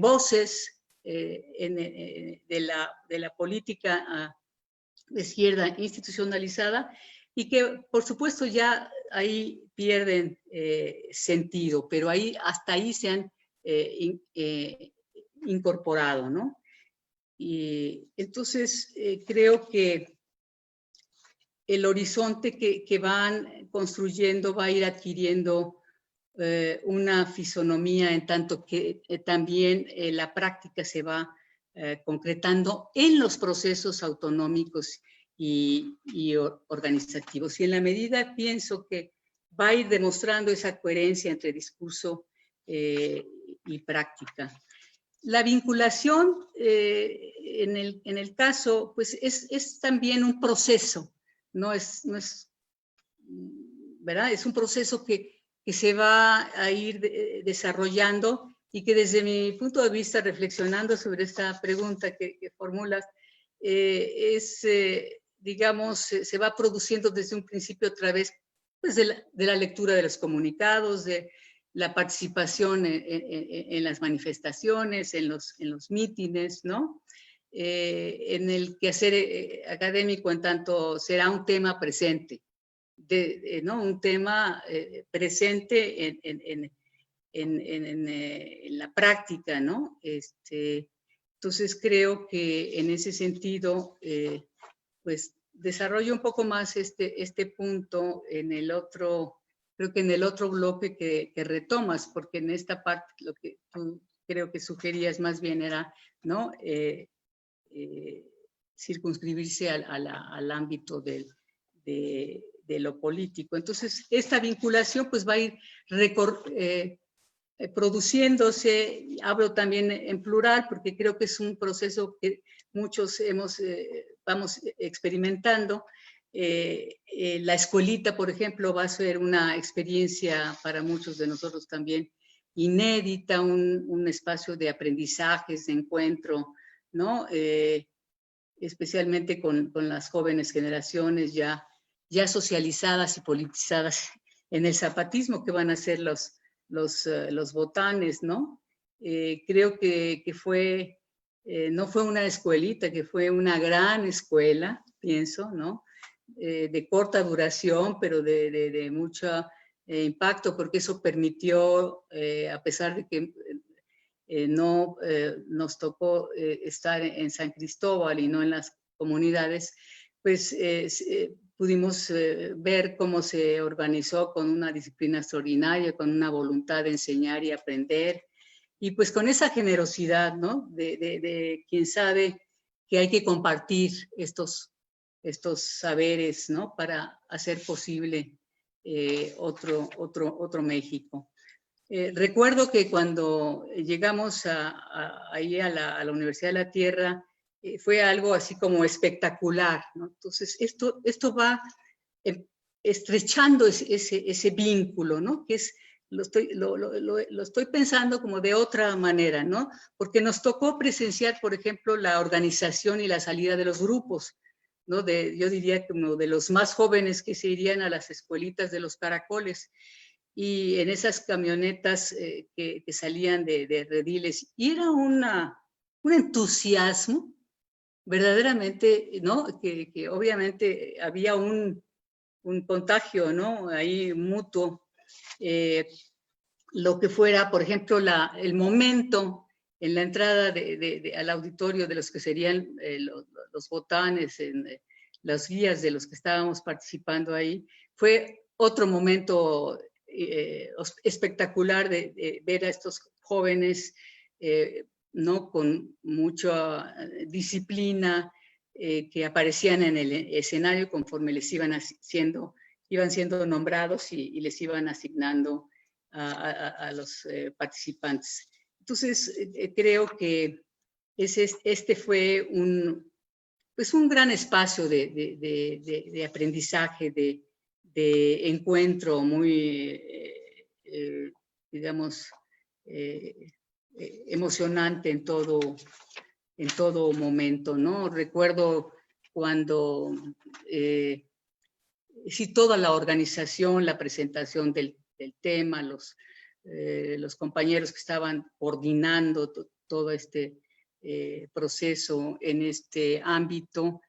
voces de la política de izquierda institucionalizada, y que por supuesto ya ahí pierden sentido, pero hasta ahí se han incorporado, ¿no? Y entonces creo que el horizonte que van construyendo va a ir adquiriendo una fisonomía, en tanto que también la práctica se va concretando en los procesos autonómicos y organizativos. Y en la medida, pienso que va a ir demostrando esa coherencia entre discurso y práctica. La vinculación, en el caso, pues es también un proceso, no es, ¿verdad? Es un proceso que se va a ir desarrollando, y que desde mi punto de vista, reflexionando sobre esta pregunta que formulas, digamos, se va produciendo desde un principio a través, pues, de la lectura de los comunicados, de la participación en las manifestaciones, en los mítines, ¿no? En el quehacer académico, en tanto será un tema presente, ¿no? Un tema presente en la práctica, ¿no? Entonces creo que en ese sentido, pues desarrollo un poco más este punto en el otro, creo que en el otro bloque que retomas, porque en esta parte lo que tú creo que sugerías más bien era, ¿no? circunscribirse al ámbito de lo político. Entonces, esta vinculación pues va a ir produciéndose, hablo también en plural porque creo que es un proceso que muchos vamos experimentando. La escuelita, por ejemplo, va a ser una experiencia para muchos de nosotros también inédita, un espacio de aprendizajes, de encuentro, ¿no? Especialmente con las jóvenes generaciones ya socializadas y politizadas en el zapatismo, que van a ser los botanes, ¿no? Creo que fue, no fue una escuelita, que fue una gran escuela, pienso, ¿no? De corta duración, pero de mucho impacto, porque eso permitió, a pesar de que no nos tocó estar en San Cristóbal y no en las comunidades, pues pudimos ver cómo se organizó con una disciplina extraordinaria, con una voluntad de enseñar y aprender, y pues con esa generosidad, ¿no? De quien sabe que hay que compartir estos saberes, ¿no? Para hacer posible otro México. Recuerdo que cuando llegamos ahí a la Universidad de la Tierra, fue algo así como espectacular, ¿no? Entonces, esto va estrechando ese vínculo, ¿no? Que es, lo estoy pensando como de otra manera, ¿no? Porque nos tocó presenciar, por ejemplo, la organización y la salida de los grupos, ¿no? Yo diría como de los más jóvenes que se irían a las escuelitas de los caracoles, y en esas camionetas que salían de rediles, y era un entusiasmo verdaderamente, ¿no? Que obviamente había un contagio, ¿no? Ahí mutuo. Lo que fuera, por ejemplo, el momento en la entrada al auditorio de los que serían los botanes, las guías de los que estábamos participando ahí, fue otro momento espectacular de ver a estos jóvenes, ¿no? Con mucha disciplina, que aparecían en el escenario conforme les iban siendo nombrados y les iban asignando a los participantes. Entonces, creo que este fue un gran espacio de aprendizaje, de encuentro muy, digamos, emocionante en todo momento, ¿no? Recuerdo cuando, sí, toda la organización, la presentación del tema, los compañeros que estaban coordinando todo este proceso en este ámbito,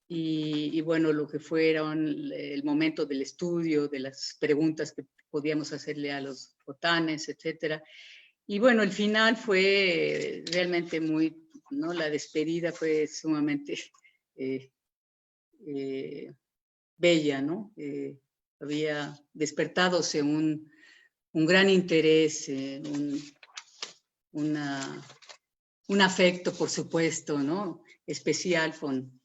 y bueno, lo que fueron el momento del estudio, de las preguntas que podíamos hacerle a los botanes, etcétera. Y bueno, el final fue realmente muy, ¿no? La despedida fue sumamente bella, ¿no? Había despertadose un gran interés, un afecto, por supuesto, ¿no? Especial con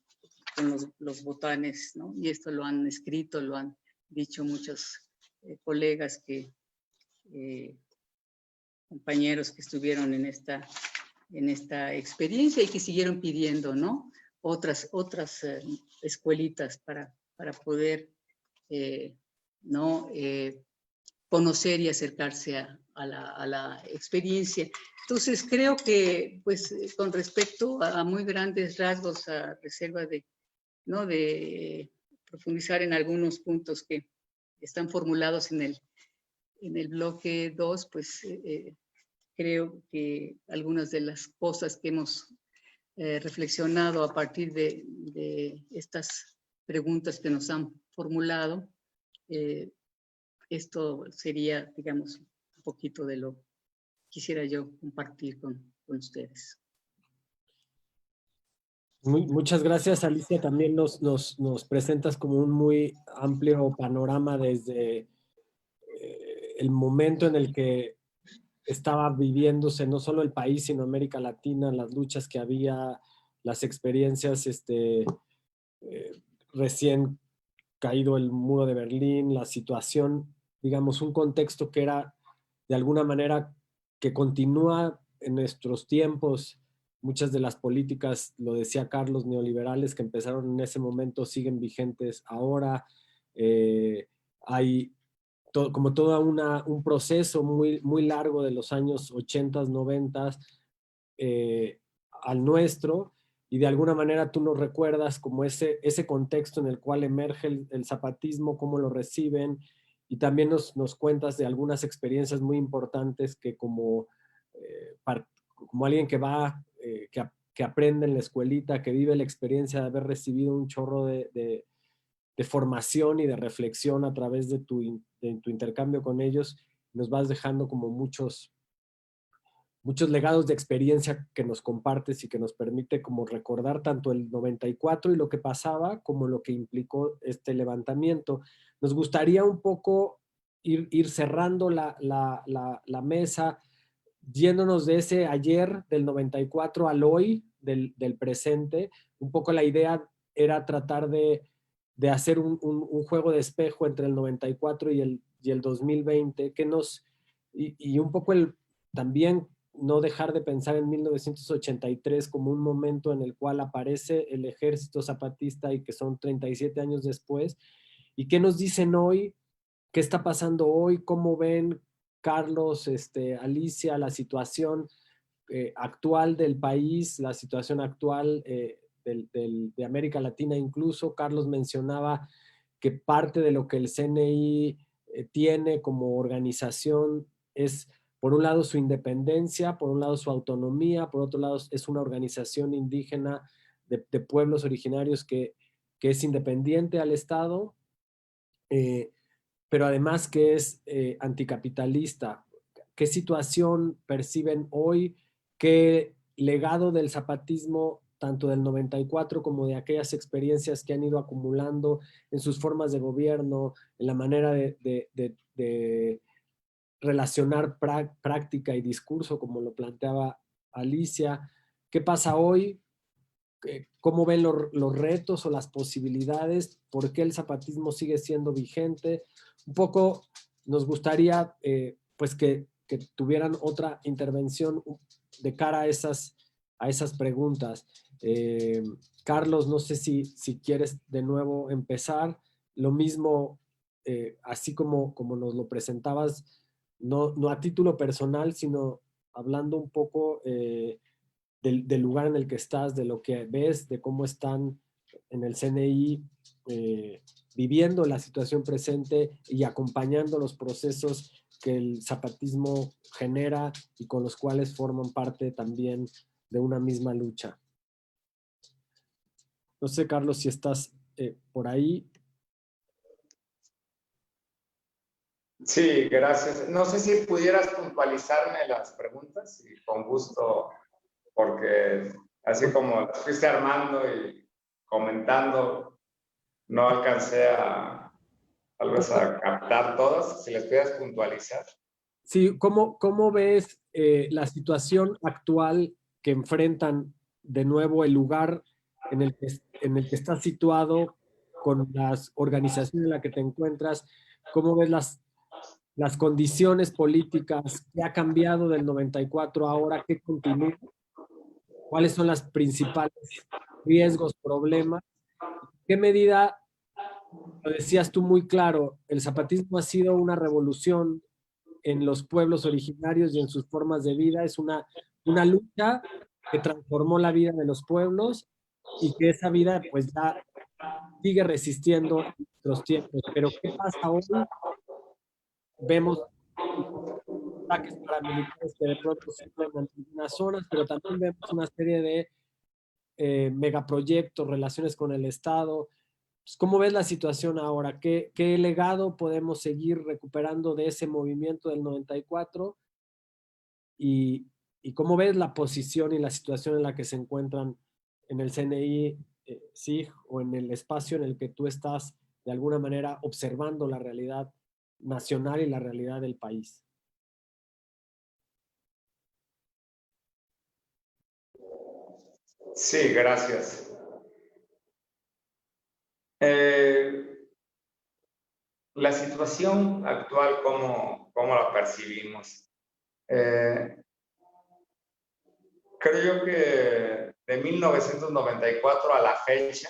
los botanes, ¿no? Y esto lo han escrito, lo han dicho muchos colegas, compañeros que estuvieron en esta experiencia y que siguieron pidiendo, ¿no? Otras escuelitas para poder, ¿no? Conocer y acercarse a la experiencia. Entonces, creo que, pues, con respecto a muy grandes rasgos, a reserva ¿no? de profundizar en algunos puntos que están formulados en el bloque 2, pues creo que algunas de las cosas que hemos reflexionado a partir de estas preguntas que nos han formulado, esto sería, digamos, un poquito de lo que quisiera yo compartir con ustedes. Muchas gracias, Alicia. También nos presentas como un muy amplio panorama desde el momento en el que estaba viviéndose no solo el país, sino América Latina, las luchas que había, las experiencias recién caído el muro de Berlín, la situación, digamos, un contexto que era de alguna manera que continúa en nuestros tiempos. Muchas de las políticas, lo decía Carlos, neoliberales que empezaron en ese momento siguen vigentes ahora. Hay como todo un proceso muy, muy largo de los años 80, 90 al nuestro, y de alguna manera tú nos recuerdas como ese contexto en el cual emerge el zapatismo, cómo lo reciben, y también nos cuentas de algunas experiencias muy importantes que como alguien que va, que aprende en la escuelita, que vive la experiencia de haber recibido un chorro de formación y de reflexión a través de tu intercambio con ellos, nos vas dejando como muchos legados de experiencia que nos compartes y que nos permite como recordar tanto el 94 y lo que pasaba como lo que implicó este levantamiento. Nos gustaría un poco ir cerrando la mesa, yéndonos de ese ayer del 94 al hoy del presente. Un poco la idea era tratar de hacer un juego de espejo entre el 94 y el 2020, y un poco también no dejar de pensar en 1983 como un momento en el cual aparece el Ejército Zapatista y que son 37 años después. ¿Y qué nos dicen hoy? ¿Qué está pasando hoy? ¿Cómo ven, Carlos, Alicia, la situación actual del país, la situación actual de América Latina incluso? Carlos mencionaba que parte de lo que el CNI tiene como organización es, por un lado, su independencia, por un lado, su autonomía, por otro lado, es una organización indígena de pueblos originarios que es independiente al Estado, pero además que es anticapitalista. ¿Qué situación perciben hoy? ¿Qué legado del zapatismo, tanto del 94 como de aquellas experiencias que han ido acumulando en sus formas de gobierno, en la manera de relacionar práctica y discurso, como lo planteaba Alicia? ¿Qué pasa hoy? ¿Cómo ven los retos o las posibilidades? ¿Por qué el zapatismo sigue siendo vigente? Un poco nos gustaría pues que tuvieran otra intervención de cara a esas preguntas. Carlos, no sé si quieres de nuevo empezar. Lo mismo, así como nos lo presentabas, no a título personal, sino hablando un poco del lugar en el que estás, de lo que ves, de cómo están en el CNI viviendo la situación presente y acompañando los procesos que el zapatismo genera y con los cuales forman parte también de una misma lucha. No sé, Carlos, si estás por ahí. Sí, gracias. No sé si pudieras puntualizarme las preguntas y con gusto, porque así como las fuiste armando y comentando, no alcancé tal vez a captar todas. Si les pudieras puntualizar. Sí, ¿cómo ves la situación actual que enfrentan de nuevo el lugar en el que estás situado con las organizaciones en las que te encuentras? ¿Cómo ves las condiciones políticas? ¿Qué ha cambiado del 94 ahora? ¿Qué continúa? ¿Cuáles son los principales riesgos, problemas? ¿Qué medida, lo decías tú muy claro, el zapatismo ha sido una revolución en los pueblos originarios y en sus formas de vida? Es una lucha que transformó la vida de los pueblos y que esa vida pues ya sigue resistiendo los tiempos. Pero ¿qué pasa hoy? Vemos ataques paramilitares que de pronto sufren en algunas zonas, pero también vemos una serie de megaproyectos, relaciones con el Estado. Pues, ¿cómo ves la situación ahora? ¿Qué legado podemos seguir recuperando de ese movimiento del 94? Y cómo ves la posición y la situación en la que se encuentran en el CNI, SIG, o en el espacio en el que tú estás de alguna manera observando la realidad nacional y la realidad del país? Sí, gracias. La situación actual, ¿cómo la percibimos? Creo yo que de 1994 a la fecha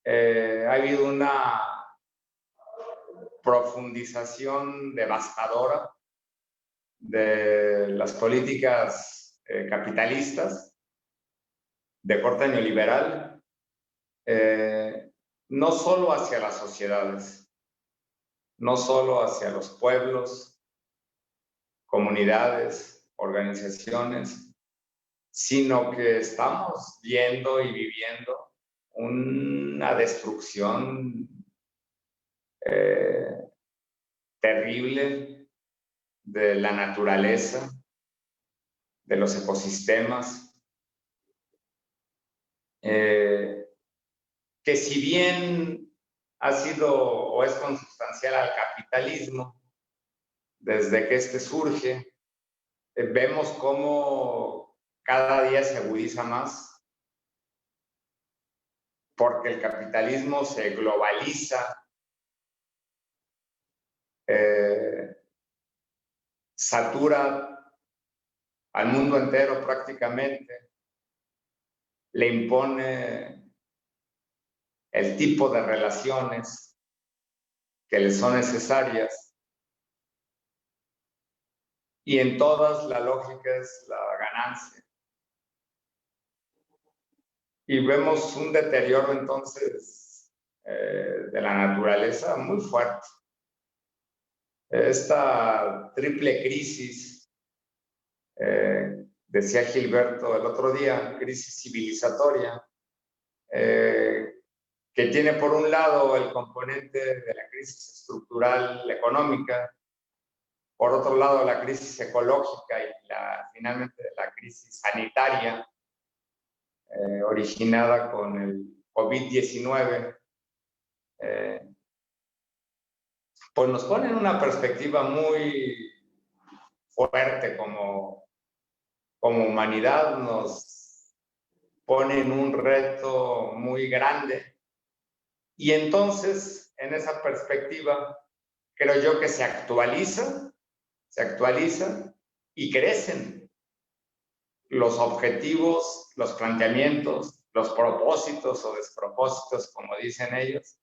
ha habido una profundización devastadora de las políticas capitalistas de corte neoliberal, no solo hacia las sociedades, no solo hacia los pueblos, comunidades, organizaciones, sino que estamos viendo y viviendo una destrucción terrible de la naturaleza, de los ecosistemas, que si bien ha sido o es consustancial al capitalismo, desde que este surge, vemos cómo cada día se agudiza más, porque el capitalismo se globaliza, satura al mundo entero prácticamente, le impone el tipo de relaciones que le son necesarias, y en todas la lógica es la ganancia. Y vemos un deterioro entonces de la naturaleza muy fuerte. Esta triple crisis, decía Gilberto el otro día, crisis civilizatoria, que tiene por un lado el componente de la crisis estructural económica, por otro lado la crisis ecológica y finalmente la crisis sanitaria, originada con el COVID-19, pues nos pone en una perspectiva muy fuerte como humanidad, nos pone en un reto muy grande. Y entonces, en esa perspectiva, creo yo que se actualiza y crecen los objetivos, los planteamientos, los propósitos o despropósitos, como dicen ellos,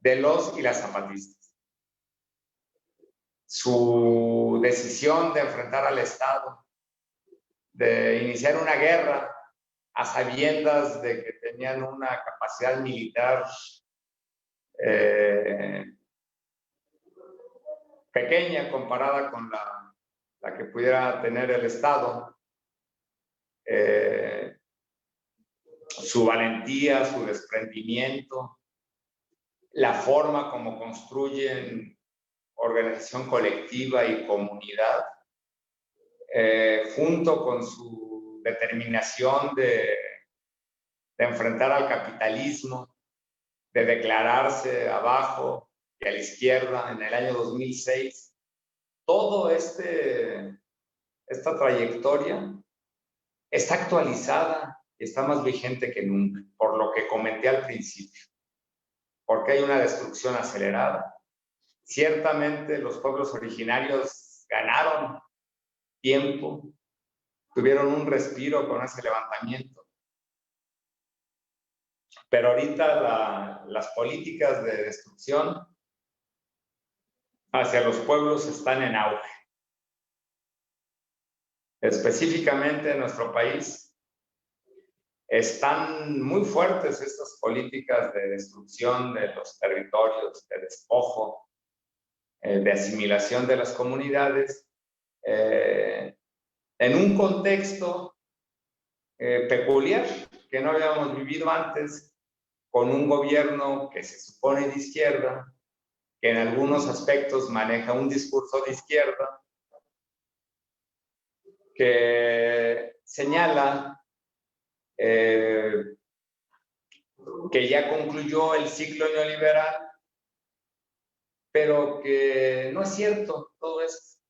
de los y las zapatistas. Su decisión de enfrentar al Estado, de iniciar una guerra a sabiendas de que tenían una capacidad militar pequeña comparada con la que pudiera tener el Estado, su valentía, su desprendimiento, la forma como construyen organización colectiva y comunidad, junto con su determinación de enfrentar al capitalismo, de declararse abajo y a la izquierda en el año 2006. Todo esta trayectoria está actualizada y está más vigente que nunca, por lo que comenté al principio, porque hay una destrucción acelerada. Ciertamente los pueblos originarios ganaron tiempo, tuvieron un respiro con ese levantamiento, pero ahorita las políticas de destrucción hacia los pueblos están en auge. Específicamente en nuestro país están muy fuertes estas políticas de destrucción de los territorios, de despojo, de asimilación de las comunidades, en un contexto peculiar que no habíamos vivido antes, con un gobierno que se supone de izquierda, que en algunos aspectos maneja un discurso de izquierda, que señala que ya concluyó el ciclo neoliberal, pero que no es cierto todo esto.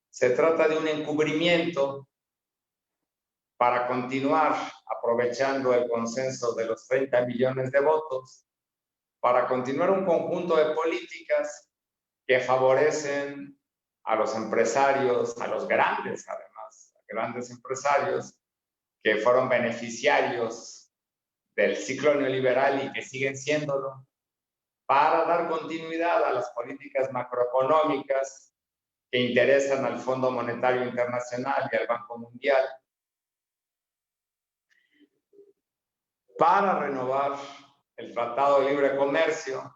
Se trata de un encubrimiento para continuar aprovechando el consenso de los 30 millones de votos, para continuar un conjunto de políticas que favorecen a los empresarios, a los grandes, además, grandes empresarios que fueron beneficiarios del ciclo neoliberal y que siguen siéndolo, para dar continuidad a las políticas macroeconómicas que interesan al Fondo Monetario Internacional y al Banco Mundial, para renovar el Tratado de Libre Comercio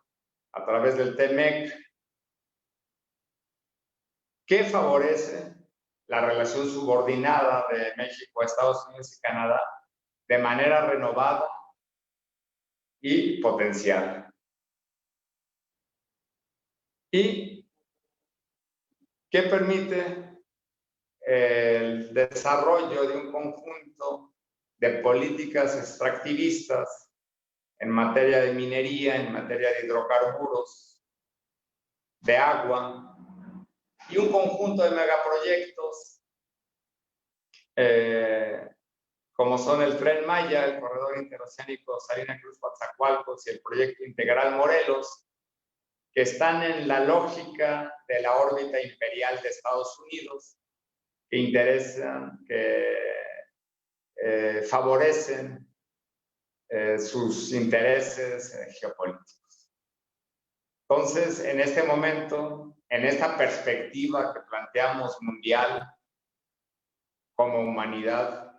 a través del TEMEC, que favorece la relación subordinada de México, Estados Unidos y Canadá de manera renovada y potencial. Y que permite el desarrollo de un conjunto de políticas extractivistas en materia de minería, en materia de hidrocarburos, de agua, y un conjunto de megaproyectos como son el Tren Maya, el Corredor Interoceánico Salina Cruz-Coatzacoalcos y el Proyecto Integral Morelos, que están en la lógica de la órbita imperial de Estados Unidos, que interesan, que favorecen sus intereses geopolíticos. Entonces, en este momento, en esta perspectiva que planteamos mundial como humanidad,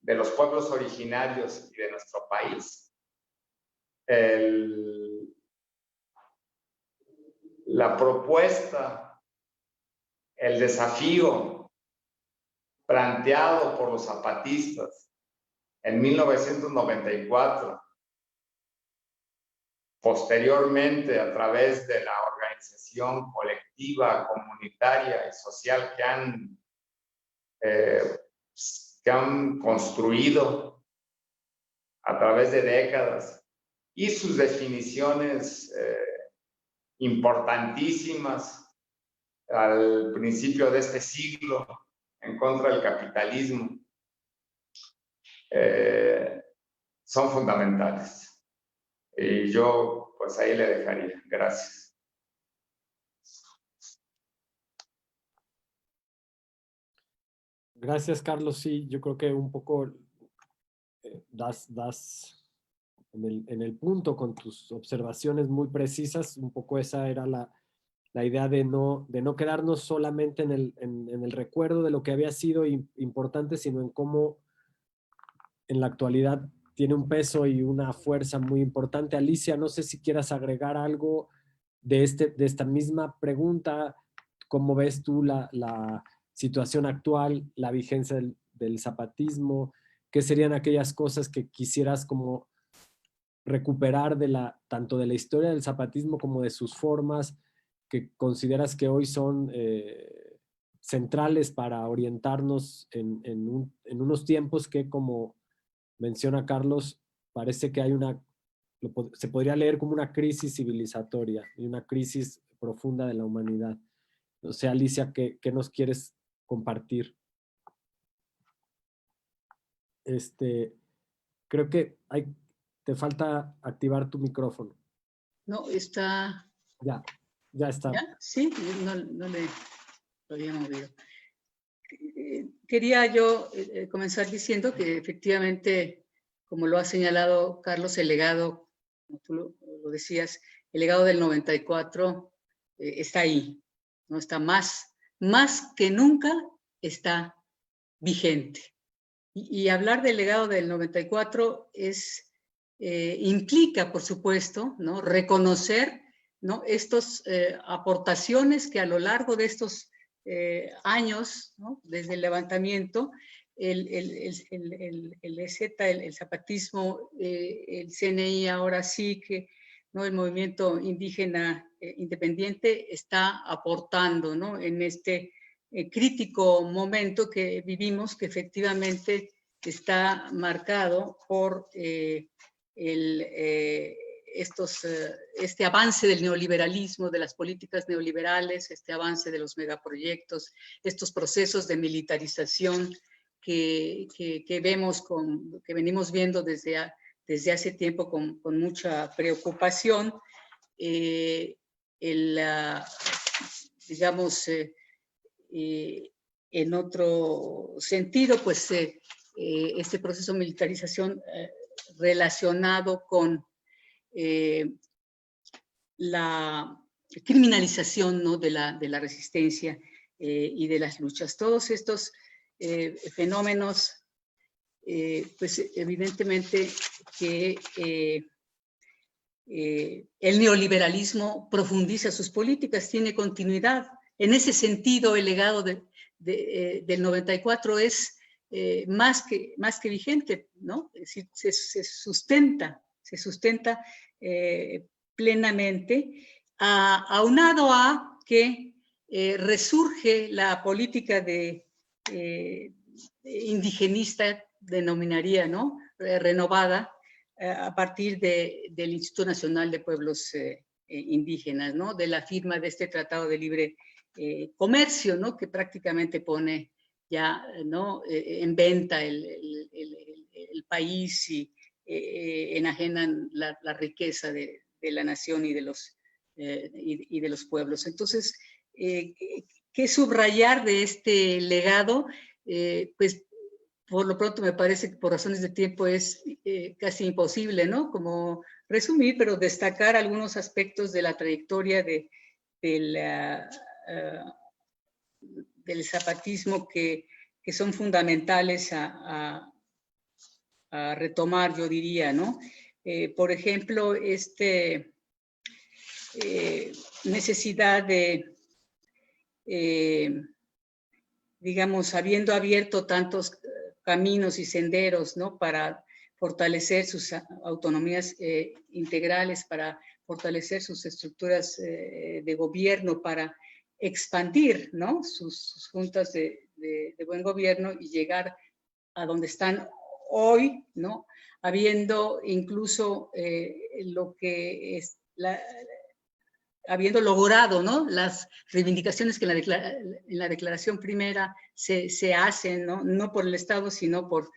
de los pueblos originarios y de nuestro país, la propuesta, el desafío planteado por los zapatistas en 1994, posteriormente a través de la organización colectiva, comunitaria y social que han construido a través de décadas, y sus definiciones importantísimas al principio de este siglo en contra del capitalismo, son fundamentales. Y yo pues ahí le dejaría. Gracias. Gracias, Carlos. Sí, yo creo que un poco das en el punto con tus observaciones muy precisas. Un poco esa era la idea de no quedarnos solamente en el recuerdo de lo que había sido importante, sino en cómo en la actualidad tiene un peso y una fuerza muy importante. Alicia, no sé si quieras agregar algo de esta misma pregunta. ¿Cómo ves tú la situación actual, la vigencia del zapatismo? ¿Qué serían aquellas cosas que quisieras como recuperar tanto de la historia del zapatismo como de sus formas, que consideras que hoy son centrales para orientarnos en unos tiempos que, como menciona Carlos, parece que hay se podría leer como una crisis civilizatoria y una crisis profunda de la humanidad? No sé, Alicia, ¿qué nos quieres compartir? Creo que te falta activar tu micrófono. No, está... Ya está. ¿Ya? Sí, no le lo había movido. Quería yo comenzar diciendo que efectivamente, como lo ha señalado Carlos, el legado, como tú lo decías, el legado del 94 está ahí, ¿no? Está más que nunca está vigente. Y hablar del legado del 94 implica, por supuesto, ¿no?, reconocer, ¿no?, estas aportaciones que a lo largo de estos años, ¿no?, desde el levantamiento, el EZ, el zapatismo, el CNI, ahora sí que, ¿no?, el movimiento indígena independiente está aportando, ¿no?, en este crítico momento que vivimos, que efectivamente está marcado por este avance del neoliberalismo, de las políticas neoliberales, este avance de los megaproyectos, estos procesos de militarización vemos, que venimos viendo desde hace tiempo con mucha preocupación. Digamos, en otro sentido, pues este proceso de militarización relacionado con la criminalización, ¿no?, de la resistencia y de las luchas. Todos estos fenómenos, pues evidentemente que el neoliberalismo profundiza sus políticas, tiene continuidad. En ese sentido, el legado del 94 es más que vigente, ¿no? Es decir, se sustenta plenamente, aunado a que resurge la política indigenista, denominaría, ¿no?, renovada, a partir del Instituto Nacional de Pueblos Indígenas, ¿no?, de la firma de este Tratado de Libre Comercio, ¿no?, que prácticamente pone ya, ¿no?, en venta el país y enajenan la riqueza de la nación y de los pueblos. Entonces, ¿qué subrayar de este legado? Pues por lo pronto me parece que por razones de tiempo es casi imposible, ¿no?, como resumir, pero destacar algunos aspectos de la trayectoria del zapatismo que son fundamentales a retomar, yo diría, ¿no? Por ejemplo, necesidad de, digamos, habiendo abierto tantos caminos y senderos, ¿no?, para fortalecer sus autonomías integrales, para fortalecer sus estructuras de gobierno, para expandir, ¿no?, sus juntas de buen gobierno y llegar a donde están hoy, ¿no?, habiendo incluso lo que es habiendo logrado, ¿no?, las reivindicaciones que en la declaración primera se hacen, ¿no?, no por el Estado, sino por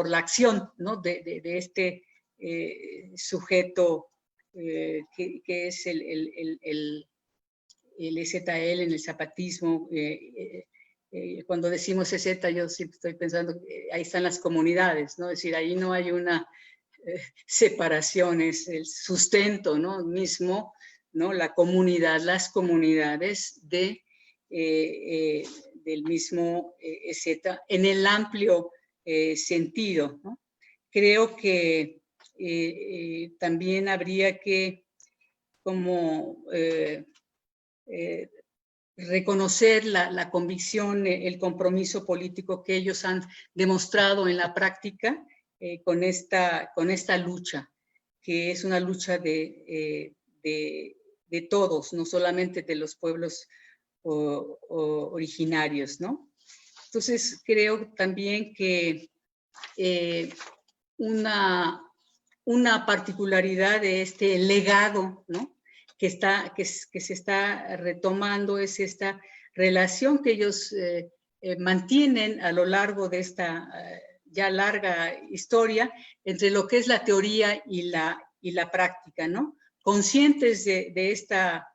la acción, ¿no?, de este sujeto que es el EZL en el zapatismo. Cuando decimos EZ, yo siempre estoy pensando que ahí están las comunidades, ¿no? Es decir, ahí no hay una separación, es el sustento, ¿no?, mismo, ¿no?, la comunidad, las comunidades del mismo EZ en el amplio sentido, ¿no? Creo que también habría que como reconocer la convicción, el compromiso político que ellos han demostrado en la práctica con esta lucha, que es una lucha de todos, no solamente de los pueblos originarios, ¿no? Entonces, creo también que una particularidad de este legado, ¿no?, que se está retomando es esta relación que ellos mantienen a lo largo de esta ya larga historia entre lo que es la teoría y la práctica, ¿no? Conscientes de esta,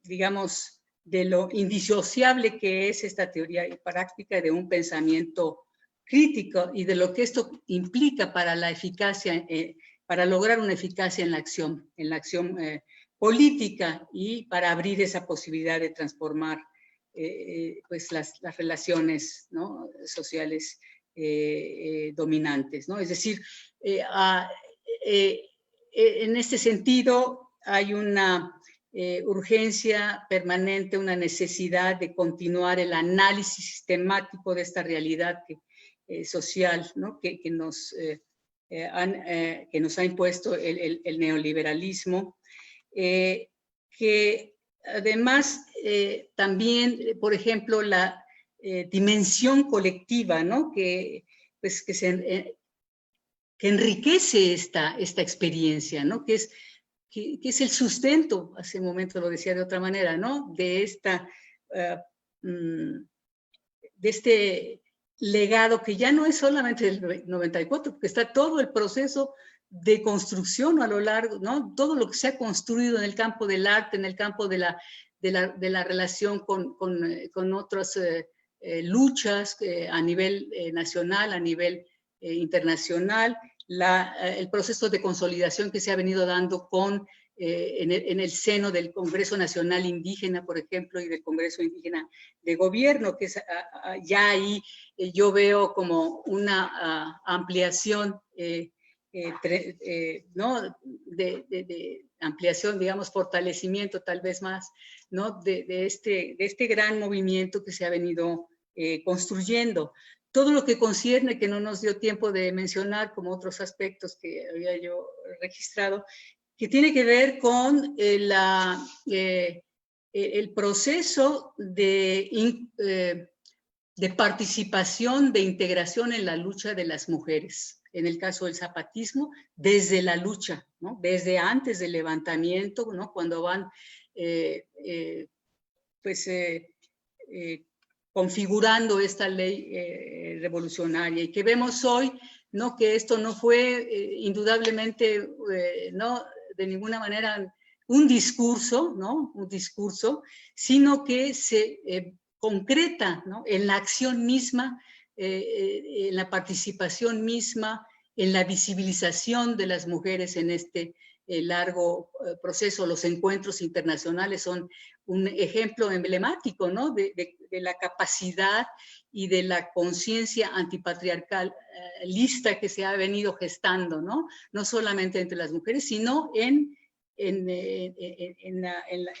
digamos, de lo indisociable que es esta teoría y práctica de un pensamiento crítico y de lo que esto implica para la eficacia, para lograr una eficacia en la acción política y para abrir esa posibilidad de transformar pues las relaciones, ¿no?, sociales dominantes, ¿no? Es decir, en este sentido hay una urgencia permanente, una necesidad de continuar el análisis sistemático de esta realidad social, ¿no?, que nos ha impuesto el neoliberalismo, que además también, por ejemplo, la dimensión colectiva, ¿no?, que enriquece esta experiencia, ¿no?, que es el sustento, hace un momento lo decía de otra manera, ¿no?, de este legado que ya no es solamente del 94, porque está todo el proceso de construcción a lo largo, ¿no? Todo lo que se ha construido en el campo del arte, en el campo de la relación con otras luchas a nivel nacional, a nivel internacional, el proceso de consolidación que se ha venido dando en el seno del Congreso Nacional Indígena, por ejemplo, y del Congreso Indígena de Gobierno, que es, ya ahí yo veo como una ampliación, ¿no? de ampliación, digamos, fortalecimiento tal vez más, ¿no? de este gran movimiento que se ha venido construyendo. Todo lo que concierne, que no nos dio tiempo de mencionar, como otros aspectos que había yo registrado, que tiene que ver con el proceso de participación, de integración en la lucha de las mujeres. En el caso del zapatismo, desde la lucha, ¿no? Desde antes del levantamiento, ¿no? Cuando van configurando esta ley revolucionaria, y que vemos hoy, ¿no? Que esto no fue indudablemente, no de ninguna manera un discurso, ¿no? Un discurso, sino que se concreta, ¿no? En la acción misma, en la participación misma, en la visibilización de las mujeres en este largo proceso. Los encuentros internacionales son un ejemplo emblemático, ¿no? de la capacidad y de la conciencia antipatriarcal lista que se ha venido gestando, ¿no? No solamente entre las mujeres, sino en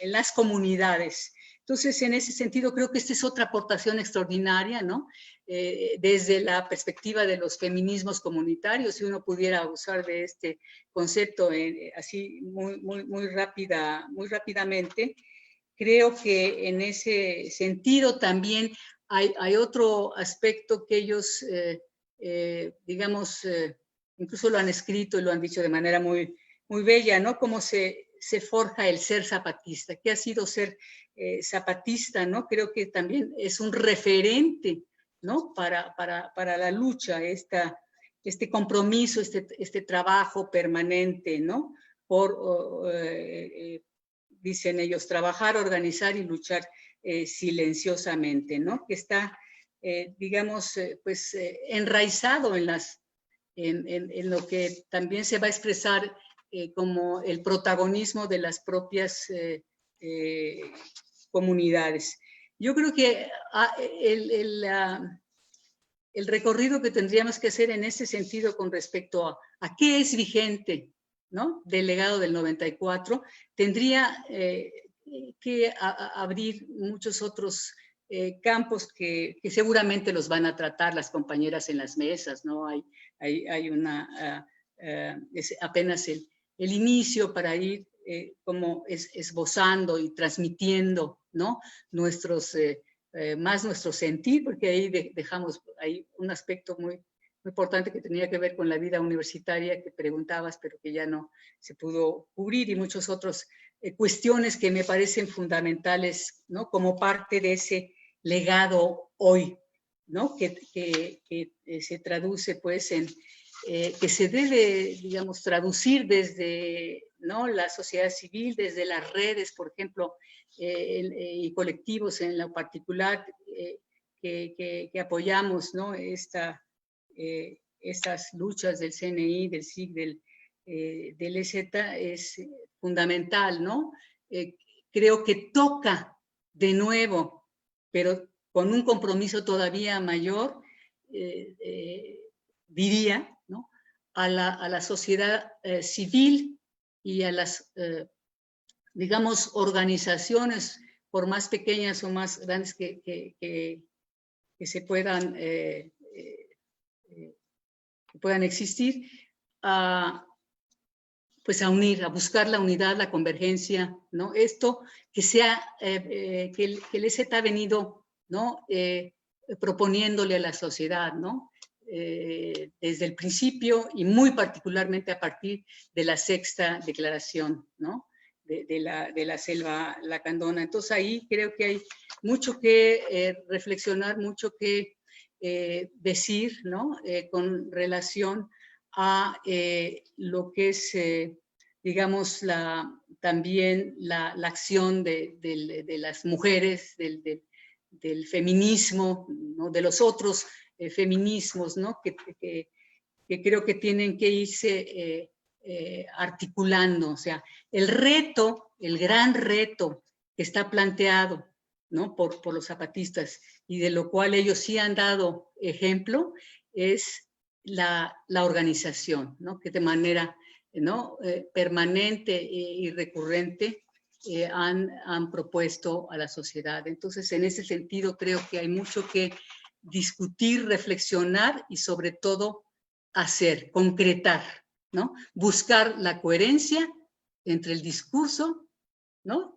las comunidades. Entonces, en ese sentido, creo que esta es otra aportación extraordinaria, ¿no? Desde la perspectiva de los feminismos comunitarios, si uno pudiera usar de este concepto así muy rápidamente, creo que en ese sentido también hay otro aspecto que ellos, digamos, incluso lo han escrito y lo han dicho de manera muy bella, ¿no? Cómo se forja el ser zapatista. ¿Qué ha sido ser zapatista, ¿no? Creo que también es un referente, ¿no? Para la lucha, este compromiso, este trabajo permanente, ¿no? Por, dicen ellos, trabajar, organizar y luchar silenciosamente, ¿no? Que está, digamos, enraizado en lo que también se va a expresar como el protagonismo de las propias comunidades. Yo creo que el recorrido que tendríamos que hacer en ese sentido con respecto a qué es vigente, ¿no? Del legado del 94, tendría que abrir muchos otros campos que seguramente los van a tratar las compañeras en las mesas, ¿no? Hay una, es apenas el inicio para ir como esbozando y transmitiendo, ¿no? Más nuestro sentir, porque ahí dejamos ahí un aspecto muy importante que tenía que ver con la vida universitaria que preguntabas, pero que ya no se pudo cubrir, y muchas otras cuestiones que me parecen fundamentales, ¿no? Como parte de ese legado hoy, ¿no? Que se traduce pues en que se debe, digamos, traducir desde, ¿no? La sociedad civil, desde las redes, por ejemplo, y colectivos en lo particular que apoyamos, ¿no? Estas luchas del CNI, del SIG, del EZ, es fundamental, ¿no? Creo que toca de nuevo, pero con un compromiso todavía mayor, diría, ¿no? A la sociedad civil y a las, digamos, organizaciones, por más pequeñas o más grandes que se puedan existir, pues a unir, a buscar la unidad, la convergencia, ¿no? Esto que sea, que el EZ ha venido, ¿no? Proponiéndole a la sociedad, ¿no? Desde el principio y muy particularmente a partir de la sexta declaración, ¿no? De la selva lacandona. Entonces ahí creo que hay mucho que reflexionar, mucho que decir, ¿no? Con relación a lo que es, digamos, también la acción de las mujeres, del feminismo, ¿no? De los otros feminismos, ¿no? Que creo que tienen que irse articulando. O sea, el gran reto que está planteado, ¿no? por los zapatistas, y de lo cual ellos sí han dado ejemplo, es la organización, ¿no? Que de manera, ¿no? Permanente y recurrente han propuesto a la sociedad. Entonces, en ese sentido, creo que hay mucho que discutir, reflexionar y sobre todo hacer, concretar, ¿no? Buscar la coherencia entre el discurso, ¿no?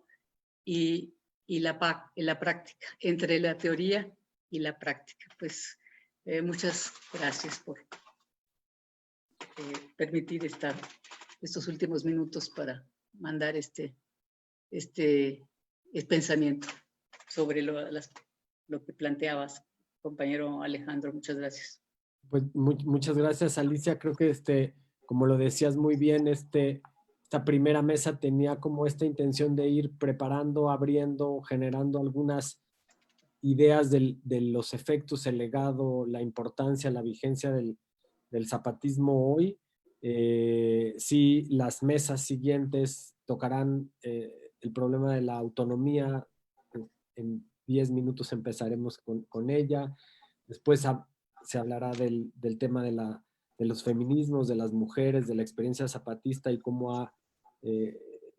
y la práctica, entre la teoría y la práctica. Pues muchas gracias por permitir estos últimos minutos para mandar este pensamiento sobre lo que planteabas, compañero Alejandro. Muchas gracias. Pues muchas gracias, Alicia. Creo que como lo decías muy bien, esta primera mesa tenía como esta intención de ir preparando, abriendo, generando algunas ideas de los efectos, el legado, la importancia, la vigencia del zapatismo hoy. Sí, las mesas siguientes tocarán el problema de la autonomía. En 10 minutos empezaremos con ella. Después se hablará del tema de los feminismos, de las mujeres, de la experiencia zapatista y cómo ha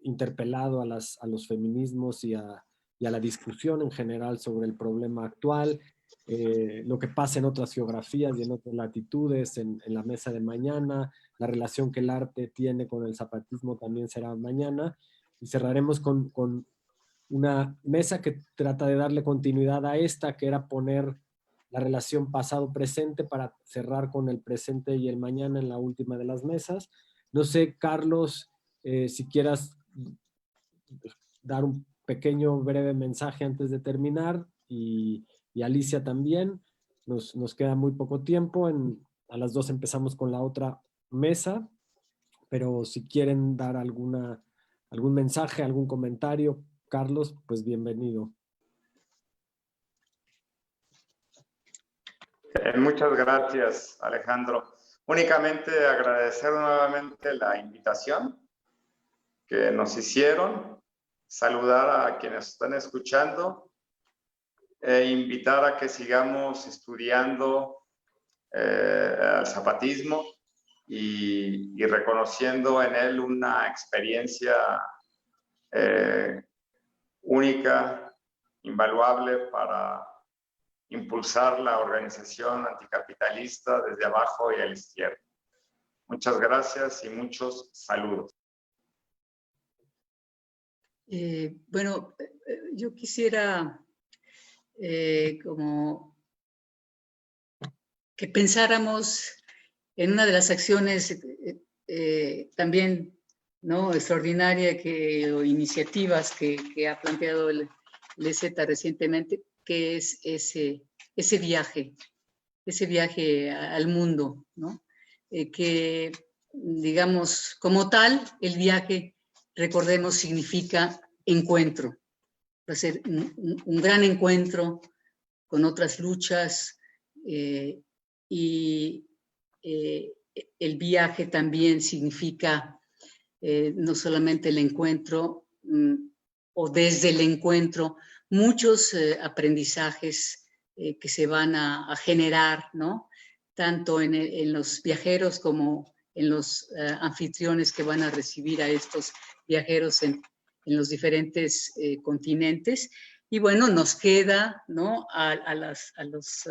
interpelado a los feminismos y a la discusión en general sobre el problema actual, lo que pasa en otras geografías y en otras latitudes, en la mesa de mañana, la relación que el arte tiene con el zapatismo también será mañana, y cerraremos con una mesa que trata de darle continuidad a esta, que era poner la relación pasado-presente para cerrar con el presente y el mañana en la última de las mesas. No sé, Carlos, si quieras dar un pequeño, breve mensaje antes de terminar, y Alicia también. Nos queda muy poco tiempo. A las 2 empezamos con la otra mesa, pero si quieren dar algún mensaje, algún comentario, Carlos, pues bienvenido. Muchas gracias, Alejandro. Únicamente agradecer nuevamente la invitación que nos hicieron, saludar a quienes están escuchando e invitar a que sigamos estudiando el zapatismo y reconociendo en él una experiencia única, invaluable para impulsar la organización anticapitalista desde abajo y a la izquierda. Muchas gracias y muchos saludos. Bueno, yo quisiera como que pensáramos en una de las acciones también, ¿no? Extraordinaria o iniciativas que ha planteado el EZ recientemente, que es ese viaje al mundo, ¿no? Que, digamos, como tal, el viaje, recordemos, significa encuentro. Va a ser un gran encuentro con otras luchas, y el viaje también significa no solamente el encuentro, o desde el encuentro, muchos aprendizajes que se van a generar, ¿no? Tanto en los viajeros como en los anfitriones que van a recibir a estos viajeros en los diferentes continentes. Y bueno, nos queda, ¿no? a los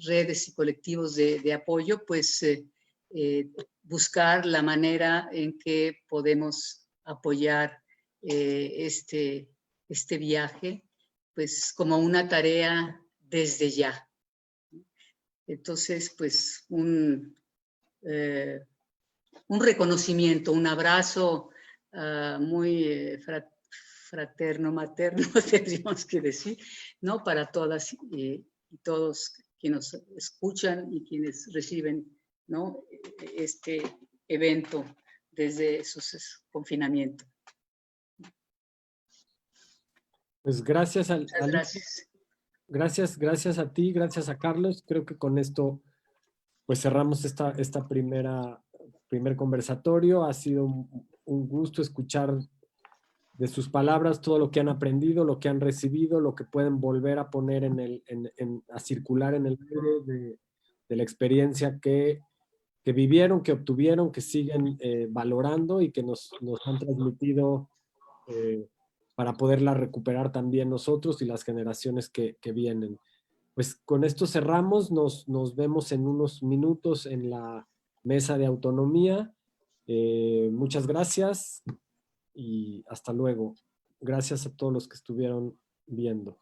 redes y colectivos de apoyo, pues buscar la manera en que podemos apoyar este viaje, pues como una tarea desde ya. Entonces, pues un reconocimiento, un abrazo muy fraterno, materno, tendríamos que decir, ¿no? Para todas y todos quienes nos escuchan y quienes reciben, ¿no?, este evento desde su confinamiento. Pues gracias, Muchas gracias. Gracias a ti, gracias a Carlos. Creo que con esto pues cerramos esta primer conversatorio. Ha sido un gusto escuchar de sus palabras todo lo que han aprendido, lo que han recibido, lo que pueden volver a poner a circular en el aire de la experiencia que vivieron, que obtuvieron, que siguen valorando y que nos han transmitido para poderla recuperar también nosotros y las generaciones que vienen. Pues con esto cerramos, nos vemos en unos minutos en la mesa de autonomía. Muchas gracias y hasta luego. Gracias a todos los que estuvieron viendo.